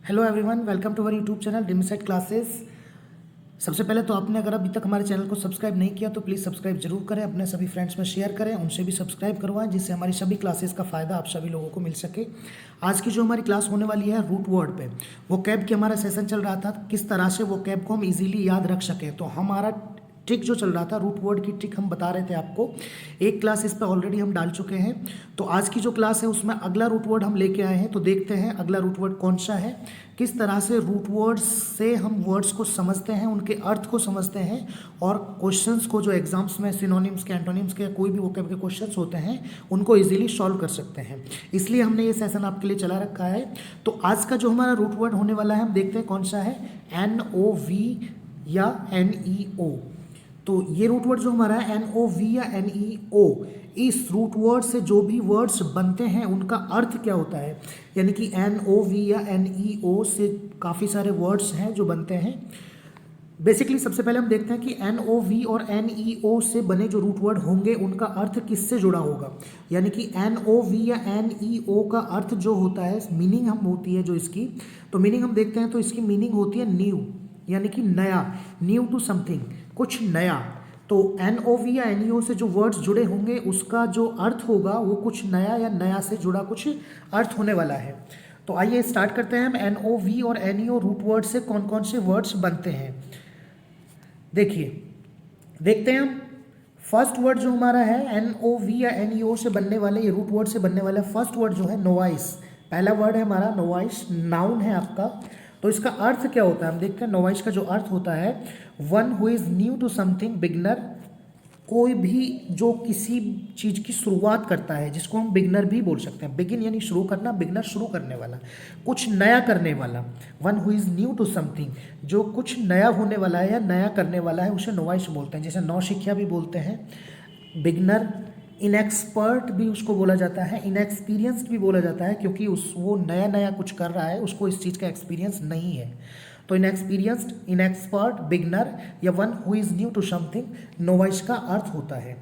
Hello everyone, welcome to our YouTube channel डिमसेट classes. सबसे पहले तो आपने अगर अभी तक हमारे चैनल को सब्सक्राइब नहीं किया तो प्लीज़ सब्सक्राइब जरूर करें, अपने सभी फ्रेंड्स में शेयर करें, उनसे भी सब्सक्राइब करवाएं जिससे हमारी सभी क्लासेस का फ़ायदा आप सभी लोगों को मिल सके। आज की जो हमारी क्लास होने वाली है रूट वर्ड पे, वो कैब की हमारा सेशन चल रहा था, किस तरह से वो कैब को हम इजीली याद रख सकें। तो हमारा ट्रिक जो चल रहा था, रूट वर्ड की ट्रिक हम बता रहे थे आपको। एक क्लास इस पर ऑलरेडी हम डाल चुके हैं। तो आज की जो क्लास है उसमें अगला रूट वर्ड हम लेके आए हैं। तो देखते हैं अगला रूट वर्ड कौन सा है, किस तरह से रूट वर्ड्स से हम वर्ड्स को समझते हैं, उनके अर्थ को समझते हैं और क्वेश्चंस को जो एग्जाम्स में सिनोनिम्स के, एंटोनिम्स के, कोई भी वोकैब के क्वेश्चंस होते हैं उनको इजीली सॉल्व कर सकते हैं। इसलिए हमने ये सेशन आपके लिए चला रखा है। तो आज का जो हमारा रूट वर्ड होने वाला है, हम देखते हैं कौन सा है, NOV या NEO। तो ये रूट वर्ड जो हमारा है NOV या NEO, इस रूट वर्ड से जो भी वर्ड्स बनते हैं उनका अर्थ क्या होता है। यानी कि NOV या NEO से काफ़ी सारे वर्ड्स हैं जो बनते हैं। बेसिकली सबसे पहले हम देखते हैं कि NOV और NEO से बने जो रूट वर्ड होंगे उनका अर्थ किससे जुड़ा होगा। यानी कि NOV या NEO का अर्थ जो होता है, मीनिंग हम होती है जो इसकी, तो मीनिंग हम देखते हैं तो इसकी मीनिंग होती है न्यू, यानी कि नया, न्यू टू समथिंग, कुछ नया। तो NOV या NEO से जो वर्ड्स जुड़े होंगे उसका जो अर्थ होगा वो कुछ नया या नया से जुड़ा कुछ अर्थ होने वाला है। तो आइए स्टार्ट करते हैं हम NOV और NEO रूट वर्ड से कौन कौन से वर्ड्स बनते हैं। देखिए, देखते हैं हम। फर्स्ट वर्ड जो हमारा है NOV या NEO से बनने वाले, ये रूट वर्ड से बनने वाला फर्स्ट वर्ड जो है नोवाइस। पहला वर्ड है हमारा नोवाइस, नाउन है आपका। तो इसका अर्थ क्या होता है हम देखते हैं। नोवाइस का जो अर्थ होता है, one who is new to something, beginner, कोई भी जो किसी चीज़ की शुरुआत करता है, जिसको हम बिगनर भी बोल सकते हैं। बिगिन यानी शुरू करना, बिगनर शुरू करने वाला, कुछ नया करने वाला। One who is new to something, जो कुछ नया होने वाला है या नया करने वाला है, उसे नोवाइस बोलते हैं। जैसे नौसिखिया भी बोलते हैं, बिगनर, इनएक्सपर्ट भी उसको बोला जाता है, इनएक्सपीरियंस्ड भी बोला जाता है, क्योंकि वो नया नया कुछ कर रहा है, उसको इस चीज़ का एक्सपीरियंस नहीं है। तो इनएक्सपीरियंस्ड, इनएक्सपर्ट, बिगनर या one who is new to something, novice का अर्थ होता है।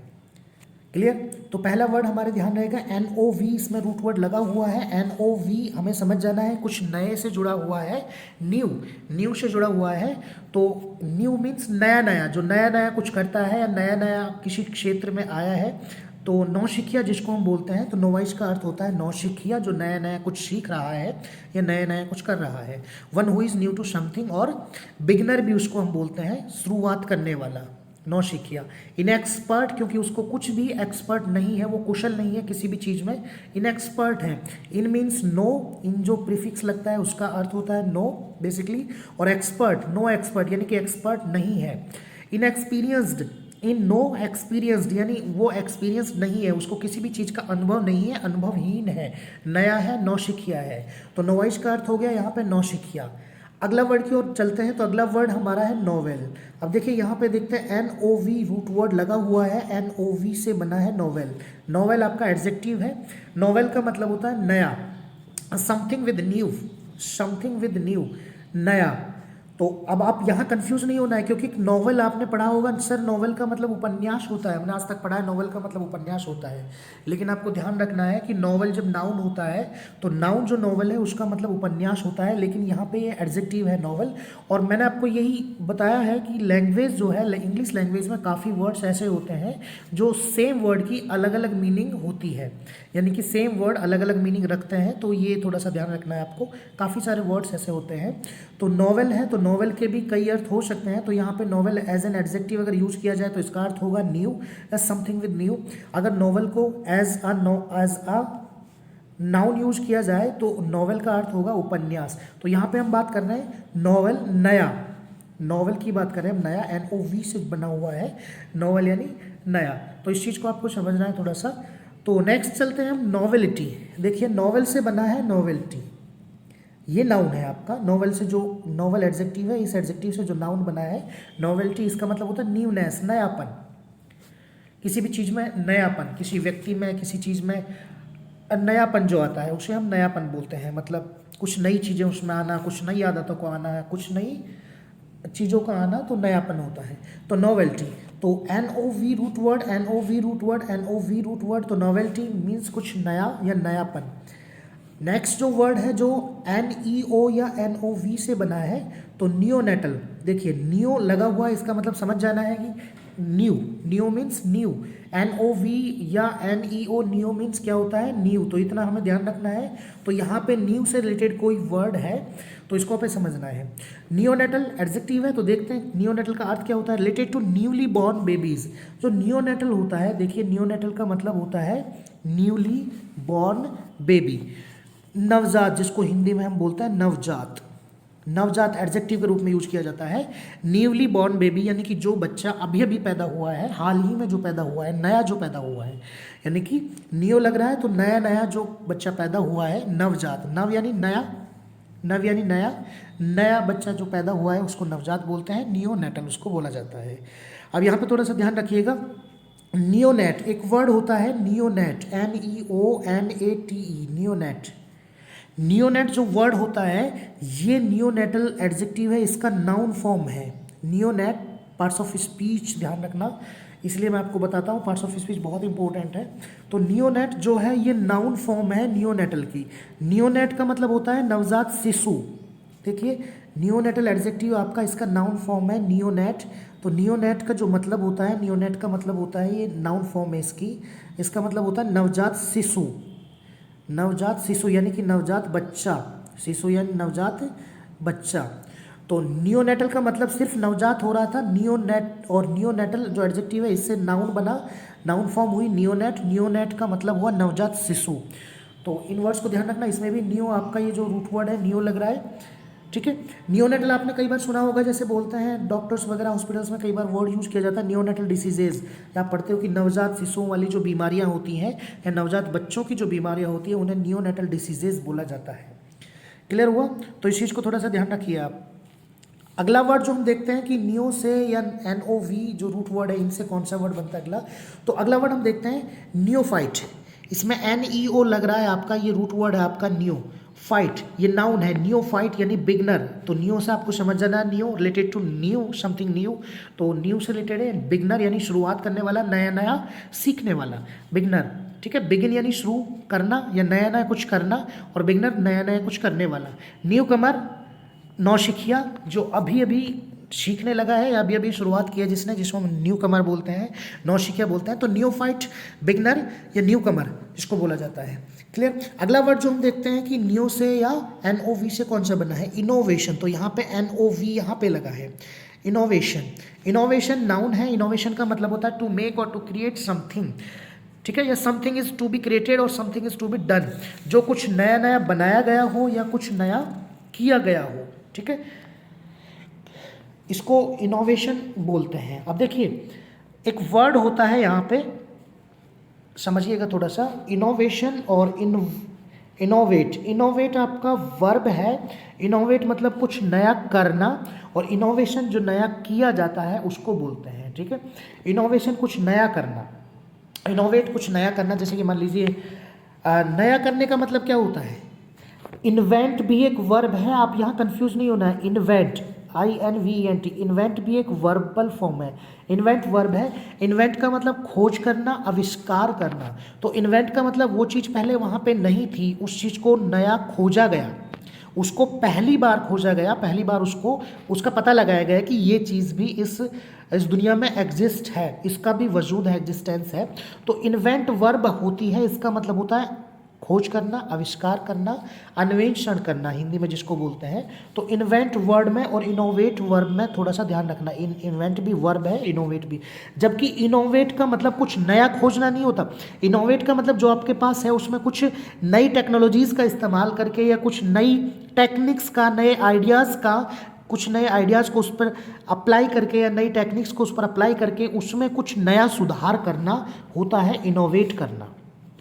क्लियर। तो पहला वर्ड हमारे ध्यान रहेगा NOV, इसमें रूट वर्ड लगा हुआ है। NOV हमें समझ जाना है, कुछ नए से जुड़ा हुआ है, न्यू, न्यू से जुड़ा हुआ है। तो न्यू मीन्स नया नया, जो नया नया कुछ करता है या नया नया किसी क्षेत्र में आया है। तो नौसिखिया जिसको हम बोलते हैं, तो नोवाइस का अर्थ होता है नौसिखिया, जो नया नया कुछ सीख रहा है या नया नया कुछ कर रहा है। One who is new to something, और बिगनर भी उसको हम बोलते हैं, शुरुआत करने वाला, नौसिखिया। इनएक्सपर्ट, क्योंकि उसको कुछ भी एक्सपर्ट नहीं है, वो कुशल नहीं है किसी भी चीज़ में, इनएक्सपर्ट है। इन मीन्स नो, इन जो प्रीफिक्स लगता है उसका अर्थ होता है नो बेसिकली। और एक्सपर्ट, नो एक्सपर्ट, यानी कि एक्सपर्ट नहीं है। इनएक्सपीरियंस्ड, इन नो एक्सपीरियंस्ड, यानी वो एक्सपीरियंस नहीं है, उसको किसी भी चीज़ का अनुभव नहीं है, अनुभवहीन है, नया है, नौसिखिया है। तो नोवाइस का अर्थ हो गया यहाँ पे नौसिखिया। अगला वर्ड की ओर चलते हैं। तो अगला वर्ड हमारा है नोवेल। अब देखिए यहाँ पे देखते हैं NOV रूट वर्ड लगा हुआ है, NOV से बना है नोवेल। नोवेल आपका एडजेक्टिव है। नोवेल का मतलब होता है नया, something with new, something with new, नया। तो अब आप यहाँ कंफ्यूज नहीं होना है, क्योंकि नॉवल आपने पढ़ा होगा, सर नॉवल का मतलब उपन्यास होता है, हमने आज तक पढ़ा है नॉवल का मतलब उपन्यास होता है। लेकिन आपको ध्यान रखना है कि नॉवल जब नाउन होता है तो नाउन जो नॉवल है उसका मतलब उपन्यास होता है, लेकिन यहाँ पे ये एडजेक्टिव है नॉवल। और मैंने आपको यही बताया है कि लैंग्वेज जो है, इंग्लिश लैंग्वेज में काफ़ी वर्ड्स ऐसे होते हैं जो सेम वर्ड की अलग अलग मीनिंग होती है, यानी कि सेम वर्ड अलग अलग मीनिंग रखते हैं। तो ये थोड़ा सा ध्यान रखना है आपको, काफ़ी सारे वर्ड्स ऐसे होते हैं। तो नॉवेल है, तो नॉवेल के भी कई अर्थ हो सकते हैं। तो यहाँ पे नॉवेल एज एन एडजेक्टिव अगर यूज किया जाए तो इसका अर्थ होगा न्यू, या समथिंग विद न्यू। अगर नॉवेल को एज अ नाउन यूज किया जाए तो नॉवेल का अर्थ होगा उपन्यास। तो यहाँ पे हम बात कर रहे हैं नॉवेल, नया, नॉवेल की बात कर रहे हैं हम, नया, NOV से बना हुआ है नॉवेल यानी नया। तो इस चीज़ को आपको समझना है थोड़ा सा। तो नेक्स्ट चलते हैं हम नॉवेलिटी। देखिए नॉवेल से बना है नॉवेल्टी, ये नाउन है आपका। नॉवेल से जो नॉवेल एडजेक्टिव है, इस एडजेक्टिव से जो नाउन बना है नॉवेल्टी, इसका मतलब होता है न्यूनेस, नयापन, किसी भी चीज़ में नयापन, किसी व्यक्ति में, किसी चीज़ में नयापन जो आता है उसे हम नयापन बोलते हैं। मतलब कुछ नई चीज़ें उसमें आना, कुछ नई आदतों को आना, कुछ नई चीज़ों का आना, तो नयापन होता है। तो नॉवेल्टी, तो NOV root word, NOV root word, NOV root word. तो नॉवेल्टी मीन्स कुछ नया या नयापन। नेक्स्ट जो वर्ड है जो NEO या NOV से बना है, तो नियोनेटल। देखिए नियो लगा हुआ है, इसका मतलब समझ जाना है कि new, new means new. NOV या NEO न्यू मीन्स क्या होता है, न्यू। तो इतना हमें ध्यान रखना है। तो यहाँ पे न्यू से रिलेटेड कोई वर्ड है तो इसको हमें समझना है। नियोनेटल एडजेक्टिव है, तो देखते हैं नियोनेटल का अर्थ क्या होता है। Related to newly born babies. जो नियोनेटल होता है, देखिए नियोनेटल का मतलब होता है न्यूली बॉर्न बेबी, नवजात, जिसको हिंदी में हम बोलते हैं नवजात। नवजात एडजेक्टिव के रूप में यूज किया जाता है। न्यूली बॉर्न बेबी यानी कि जो बच्चा अभी अभी पैदा हुआ है, हाल ही में जो पैदा हुआ है, नया जो पैदा हुआ है, यानी कि न्यू लग रहा है तो नया नया जो बच्चा पैदा हुआ है, नवजात। नव यानी नया, नव यानी नया, नया बच्चा जो पैदा हुआ है उसको नवजात बोलते हैं, नियोनेटल उसको बोला जाता है। अब यहाँ पे थोड़ा सा ध्यान रखिएगा, नियोनेट एक वर्ड होता है, नियोनेट, NEONATE, नियोनेट। नियोनेट जो वर्ड होता है ये नियोनेटल एडजेक्टिव है, इसका नाउन फॉर्म है। नियोनेट पार्ट्स ऑफ स्पीच, ध्यान रखना, इसलिए मैं आपको बताता हूँ, पार्ट्स ऑफ स्पीच बहुत इंपॉर्टेंट है। तो नियोनेट जो है ये नाउन फॉर्म है नियोनेटल की। नियोनेट का मतलब होता है नवजात शिशु। देखिए नियोनेटल एडजेक्टिव आपका इसका नाउन फॉर्म है नियोनेट। तो नियोनेट का जो मतलब होता है, नियोनेट का मतलब होता है, ये नाउन फॉर्म है इसकी, इसका मतलब होता है नवजात शिशु। नवजात शिशु यानी कि नवजात बच्चा, शिशु यानी नवजात बच्चा। तो नियोनेटल का मतलब सिर्फ नवजात हो रहा था, नियोनेट और नियोनेटल जो एडजेक्टिव है इससे नाउन बना, नाउन फॉर्म हुई नियोनेट। नियोनेट का मतलब हुआ नवजात शिशु। तो इन वर्ड्स को ध्यान रखना, इसमें भी नियो आपका ये जो रूट वर्ड है नियो लग रहा है, ठीक है। नियोनेटल आपने कई बार सुना होगा, जैसे बोलते हैं डॉक्टर्स वगैरह हॉस्पिटल्स में कई बार वर्ड यूज़ किया जाता है नियोनेटल डिसीजेज। आप पढ़ते हो कि नवजात शिशुओं वाली जो बीमारियां होती हैं या नवजात बच्चों की जो बीमारियां होती हैं उन्हें नियोनेटल डिसीजेज बोला जाता है। क्लियर हुआ? तो इस चीज़ को थोड़ा सा ध्यान रखिए आप। अगला वर्ड जो हम देखते हैं कि नियो से या NOV जो रूट वर्ड है इनसे कौन सा वर्ड बनता है अगला, तो अगला वर्ड हम देखते हैं नियोफाइट। इसमें NEO लग रहा है आपका, ये रूट वर्ड है आपका नियो। फाइट ये नाउन है, नियोफाइट यानी बिगनर। तो नियो से आपको समझ जाना है, neo related to new, something new. तो न्यू से रिलेटेड है बिगनर यानी शुरुआत करने वाला, नया नया सीखने वाला, बिगनर, ठीक है। बिगिन यानी शुरू करना या नया नया कुछ करना, और बिगनर नया नया कुछ करने वाला। न्यू कमर नौसिखिया जो अभी अभी सीखने लगा है या अभी अभी शुरुआत की है जिसने, जिसको हम न्यू कमर बोलते हैं, नौसिखिया बोलते हैं। तो न्योफाइट बिगनर या न्यू कमर जिसको बोला जाता है। क्लियर? अगला वर्ड जो हम देखते हैं कि न्यू से या NOV से कौन सा बना है, इनोवेशन। तो यहाँ पे NOV यहाँ पे लगा है, इनोवेशन। इनोवेशन नाउन है, इनोवेशन का मतलब होता है टू मेक और टू क्रिएट समथिंग, ठीक है। या something is to be created और something is to be done, जो कुछ नया नया बनाया गया हो या कुछ नया किया गया हो, ठीक है, इसको इनोवेशन बोलते हैं। अब देखिए एक वर्ड होता है यहाँ पे, समझिएगा थोड़ा सा, इनोवेशन और इनोवेट। इनोवेट आपका वर्ब है, इनोवेट मतलब कुछ नया करना, और इनोवेशन जो नया किया जाता है उसको बोलते हैं, ठीक है। इनोवेशन कुछ नया करना, इनोवेट कुछ नया करना। जैसे कि मान लीजिए नया करने का मतलब क्या होता है, इन्वेंट भी एक वर्ब है, आप यहाँ कंफ्यूज नहीं होना है। इन्वेंट INVENT, इन्वेंट भी एक वर्बल फॉर्म है, इन्वेंट वर्ब है। इन्वेंट का मतलब खोज करना, आविष्कार करना। तो इन्वेंट का मतलब वो चीज़ पहले वहाँ पे नहीं थी, उस चीज़ को नया खोजा गया, उसको पहली बार खोजा गया, पहली बार उसको उसका पता लगाया गया कि ये चीज़ भी इस दुनिया में एग्जिस्ट है, इसका भी वजूद है, एग्जिस्टेंस है। तो इन्वेंट वर्ब होती है, इसका मतलब होता है खोज करना, आविष्कार करना, अन्वेषण करना, हिंदी में जिसको बोलते हैं। तो इन्वेंट वर्ड में और इनोवेट वर्ब में थोड़ा सा ध्यान रखना, इन्वेंट भी वर्ब है, इनोवेट भी। जबकि इनोवेट का मतलब कुछ नया खोजना नहीं होता, इनोवेट का मतलब जो आपके पास है उसमें कुछ नई टेक्नोलॉजीज़ का इस्तेमाल करके या कुछ नई टेक्निक्स का, नए आइडियाज़ का, कुछ नए आइडियाज़ को उस पर अप्लाई करके या नई टेक्निक्स को उस पर अप्लाई करके उसमें कुछ नया सुधार करना होता है इनोवेट करना।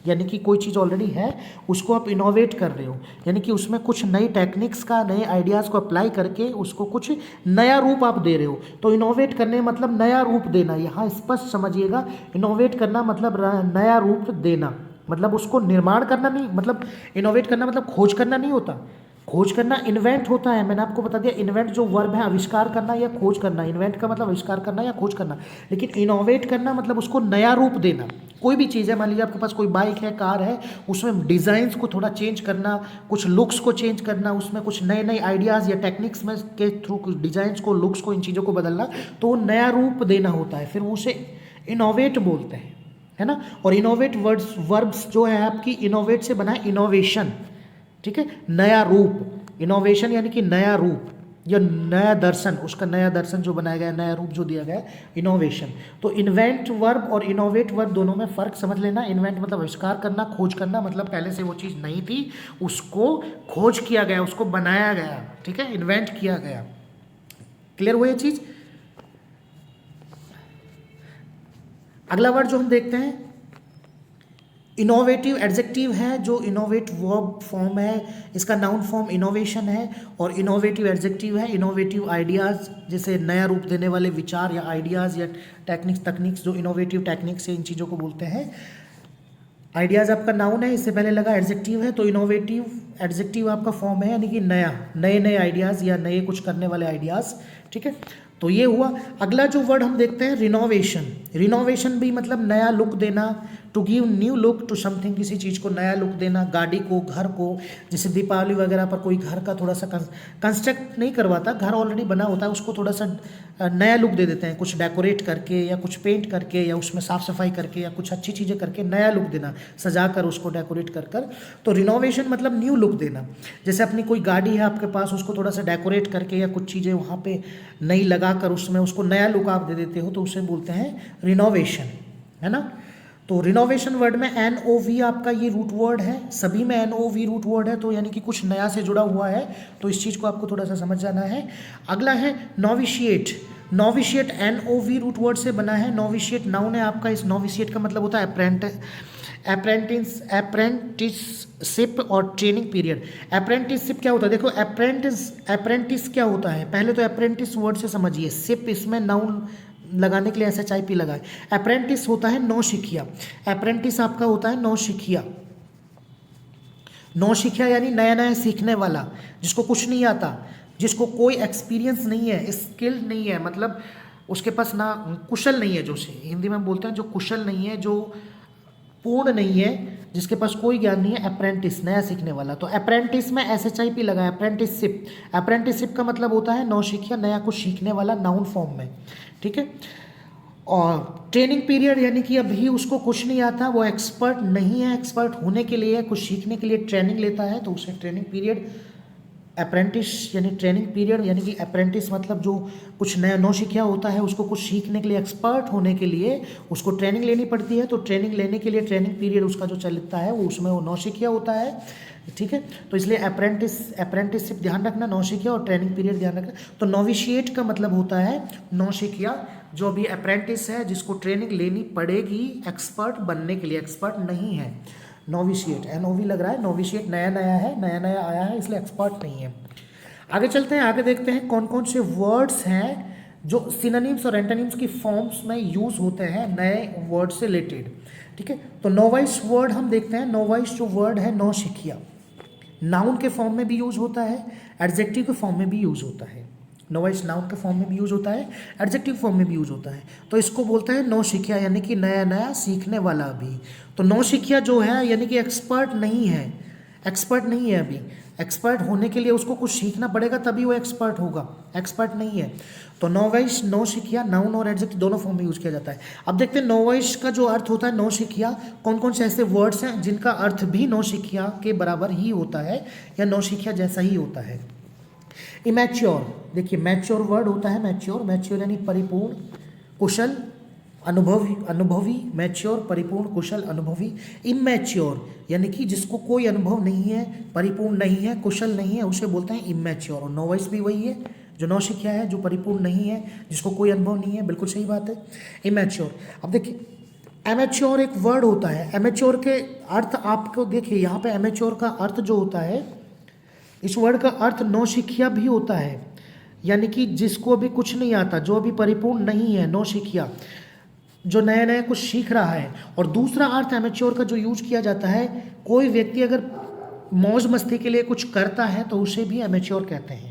यानी कि कोई चीज़ ऑलरेडी है उसको आप इनोवेट कर रहे हो, यानी कि उसमें कुछ नई टेक्निक्स का, नए आइडियाज़ को अप्लाई करके उसको कुछ नया रूप आप दे रहे हो। तो इनोवेट करने मतलब नया रूप देना, यहाँ स्पष्ट समझिएगा। इनोवेट करना मतलब नया रूप देना, मतलब उसको निर्माण करना नहीं, मतलब इनोवेट करना मतलब खोज करना नहीं होता, खोज करना इन्वेंट होता है, मैंने आपको बता दिया इन्वेंट जो वर्ब है आविष्कार करना या खोज करना, इन्वेंट का मतलब आविष्कार करना या खोज करना। लेकिन इनोवेट करना मतलब उसको नया रूप देना। कोई भी चीज़ है, मान लीजिए आपके पास कोई बाइक है, कार है, उसमें डिज़ाइंस को थोड़ा चेंज करना, कुछ लुक्स को चेंज करना, उसमें कुछ नए नए आइडियाज़ या टेक्निक्स में के थ्रू कुछ डिज़ाइंस को, लुक्स को, इन चीज़ों को बदलना, तो वो नया रूप देना होता है, फिर उसे इनोवेट बोलते हैं, है ना। और इनोवेट वर्ब्स जो है आपकी, इनोवेट से बना है इनोवेशन, ठीक है, नया रूप। इनोवेशन यानी कि नया रूप या नया दर्शन, उसका नया दर्शन जो बनाया गया, नया रूप जो दिया गया, इनोवेशन। तो इन्वेंट वर्ब और इनोवेट वर्ब दोनों में फ़र्क समझ लेना। इन्वेंट मतलब आविष्कार करना, खोज करना मतलब पहले से वो चीज़ नहीं थी, उसको खोज किया गया, उसको बनाया गया, ठीक है, इन्वेंट किया गया। क्लियर हुआ ये चीज़। अगला वर्ड जो हम देखते हैं इनोवेटिव एडजेक्टिव है, जो इनोवेट वर्ब फॉर्म है, इसका नाउन फॉर्म इनोवेशन है, और इनोवेटिव एडजेक्टिव है इनोवेटिव आइडियाज़, जैसे नया रूप देने वाले विचार या आइडियाज़ या तकनीक्स, जो इनोवेटिव टेक्निक्स है, इन चीज़ों को बोलते हैं। आइडियाज़ आपका नाउन है, इससे पहले लगा एडजेक्टिव है, तो इनोवेटिव एडजेक्टिव आपका फॉर्म है, यानी कि नया, नए नए आइडियाज़ या नए कुछ करने वाले आइडियाज़, ठीक है। तो ये हुआ। अगला जो वर्ड हम देखते हैं रिनोवेशन। रिनोवेशन भी मतलब नया लुक देना, to give new look to something, किसी चीज़ को नया लुक देना, गाड़ी को, घर को, जैसे दीपावली वगैरह पर कोई घर का थोड़ा सा कंस्ट्रक्ट नहीं करवाता, घर ऑलरेडी बना होता है, उसको थोड़ा सा नया लुक दे देते हैं, कुछ डेकोरेट करके या कुछ पेंट करके या उसमें साफ़ सफाई करके या कुछ अच्छी चीज़ें करके नया लुक देना, सजा कर उसको डेकोरेट कर कर। तो रिनोवेशन मतलब न्यू लुक देना। जैसे अपनी कोई गाड़ी है आपके पास, उसको थोड़ा सा डेकोरेट करके या कुछ चीज़ें वहाँ पे नई लगा कर उसमें उसको नया लुक आप दे देते हो, तो उसे बोलते हैं रिनोवेशन, है ना। तो रिनोवेशन वर्ड में NOV आपका ये रूट वर्ड है, सभी में NOV रूट वर्ड है, तो यानी कि कुछ नया से जुड़ा हुआ है, तो इस चीज़ को आपको थोड़ा सा समझ जाना है। अगला है नोविशिएट। नोविशिएट NOV रूट वर्ड से बना है। नोविशिएट नाउन है आपका। इस नोविशिएट का मतलब होता है अप्रेंटिसशिप और ट्रेनिंग पीरियड। अप्रेंटिसशिप क्या होता है, देखो अप्रेंटिस क्या होता है, पहले तो अप्रेंटिस वर्ड से समझिए, शिप इसमें नाउन लगाने के लिए SHIP लगाए। अप्रेंटिस होता है नौसिखिया, अप्रेंटिस आपका होता है नौसिखिया। नौसिखिया यानी नया नया सीखने वाला, जिसको कुछ नहीं आता, जिसको कोई एक्सपीरियंस नहीं है, स्किल्ड नहीं है, मतलब उसके पास ना कुशल नहीं है, जो हिंदी में बोलते हैं जो कुशल नहीं है, जो पूर्ण नहीं है, जिसके पास कोई ज्ञान नहीं है, अप्रेंटिस नया सीखने वाला। तो अप्रेंटिस में SHIP लगा है, अप्रेंटिसशिप। अप्रेंटिसशिप का मतलब होता है नौसिखिया, नया कुछ सीखने वाला, नाउन फॉर्म में, ठीक है। और ट्रेनिंग पीरियड यानी कि अभी उसको कुछ नहीं आता, वो एक्सपर्ट नहीं है, एक्सपर्ट होने के लिए कुछ सीखने के लिए ट्रेनिंग लेता है, तो उसे ट्रेनिंग पीरियड, अप्रेंटिस यानी ट्रेनिंग पीरियड, यानी कि अप्रेंटिस मतलब जो कुछ नया नौसिखिया होता है, उसको कुछ सीखने के लिए, एक्सपर्ट होने के लिए उसको ट्रेनिंग लेनी पड़ती है, तो ट्रेनिंग लेने के लिए ट्रेनिंग पीरियड उसका जो चलता है वो उसमें वो नौसिखिया होता है, ठीक है। तो इसलिए अप्रेंटिसशिप ध्यान रखना, नौसिखिया और ट्रेनिंग पीरियड ध्यान रखना। तो नोविशिएट का मतलब होता है नौसिखिया, जो अभी अप्रेंटिस है, जिसको ट्रेनिंग लेनी पड़ेगी एक्सपर्ट बनने के लिए, एक्सपर्ट नहीं है। नोविशिएट NOV लग रहा है, नोविशिएट नया नया है, नया नया आया है, इसलिए एक्सपर्ट नहीं है। आगे चलते हैं, आगे देखते हैं कौन कौन से वर्ड्स हैं जो सिनोनिम्स और एंटोनिम्स की फॉर्म्स में यूज़ होते हैं नए वर्ड से रिलेटेड, ठीक है। तो नोवाइस वर्ड हम देखते हैं। नोवाइस जो वर्ड है नौसिखिया, नाउन के फॉर्म में भी यूज़ होता है, एडजेक्टिव के फॉर्म में भी यूज़ होता है। नोवाइस नाउन के फॉर्म में भी यूज़ होता है, एडजेक्टिव फॉर्म में भी यूज़ होता है। तो इसको बोलते हैं नौसिखिया, यानी कि नया नया सीखने वाला भी। तो नौसिखिया जो है यानी कि एक्सपर्ट नहीं है, एक्सपर्ट नहीं है अभी। एक्सपर्ट होने के लिए उसको कुछ सीखना पड़ेगा, तभी वो एक्सपर्ट होगा, एक्सपर्ट नहीं है। तो नोवाइस नौसिखिया नाउन और एडजेक्टिव दोनों फॉर्म में यूज़ किया जाता है। अब देखते हैं नोवाइस का जो अर्थ होता है नौसिखिया, कौन कौन से ऐसे वर्ड्स हैं जिनका अर्थ भी नौसिखिया के बराबर ही होता है या नौसिखिया जैसा ही होता है। इमैच्योर, देखिए मैच्योर वर्ड होता है, मैच्योर यानी परिपूर्ण, कुशल, अनुभवी, मैच्योर परिपूर्ण, कुशल, अनुभवी। इमैच्योर यानी कि जिसको कोई अनुभव नहीं है, परिपूर्ण नहीं है, कुशल नहीं है, उसे बोलते हैं इमैच्योर। और नोवाइस भी वही है, जो नौसिखिया है, जो परिपूर्ण नहीं है, जिसको कोई अनुभव नहीं है, बिल्कुल सही बात है, इमैच्योर। अब देखिए एमेच्योर एक वर्ड होता है, एमेच्योर के अर्थ आपको देखिए, यहाँ पे एमेच्योर का अर्थ जो होता है, इस वर्ड का अर्थ नौसिखिया भी होता है, यानी कि जिसको अभी कुछ नहीं आता, जो अभी परिपूर्ण नहीं है, नौसिखिया, जो नया नया कुछ सीख रहा है। और दूसरा अर्थ एमेच्योर का जो यूज किया जाता है, कोई व्यक्ति अगर मौज मस्ती के लिए कुछ करता है तो उसे भी एमेच्योर कहते हैं।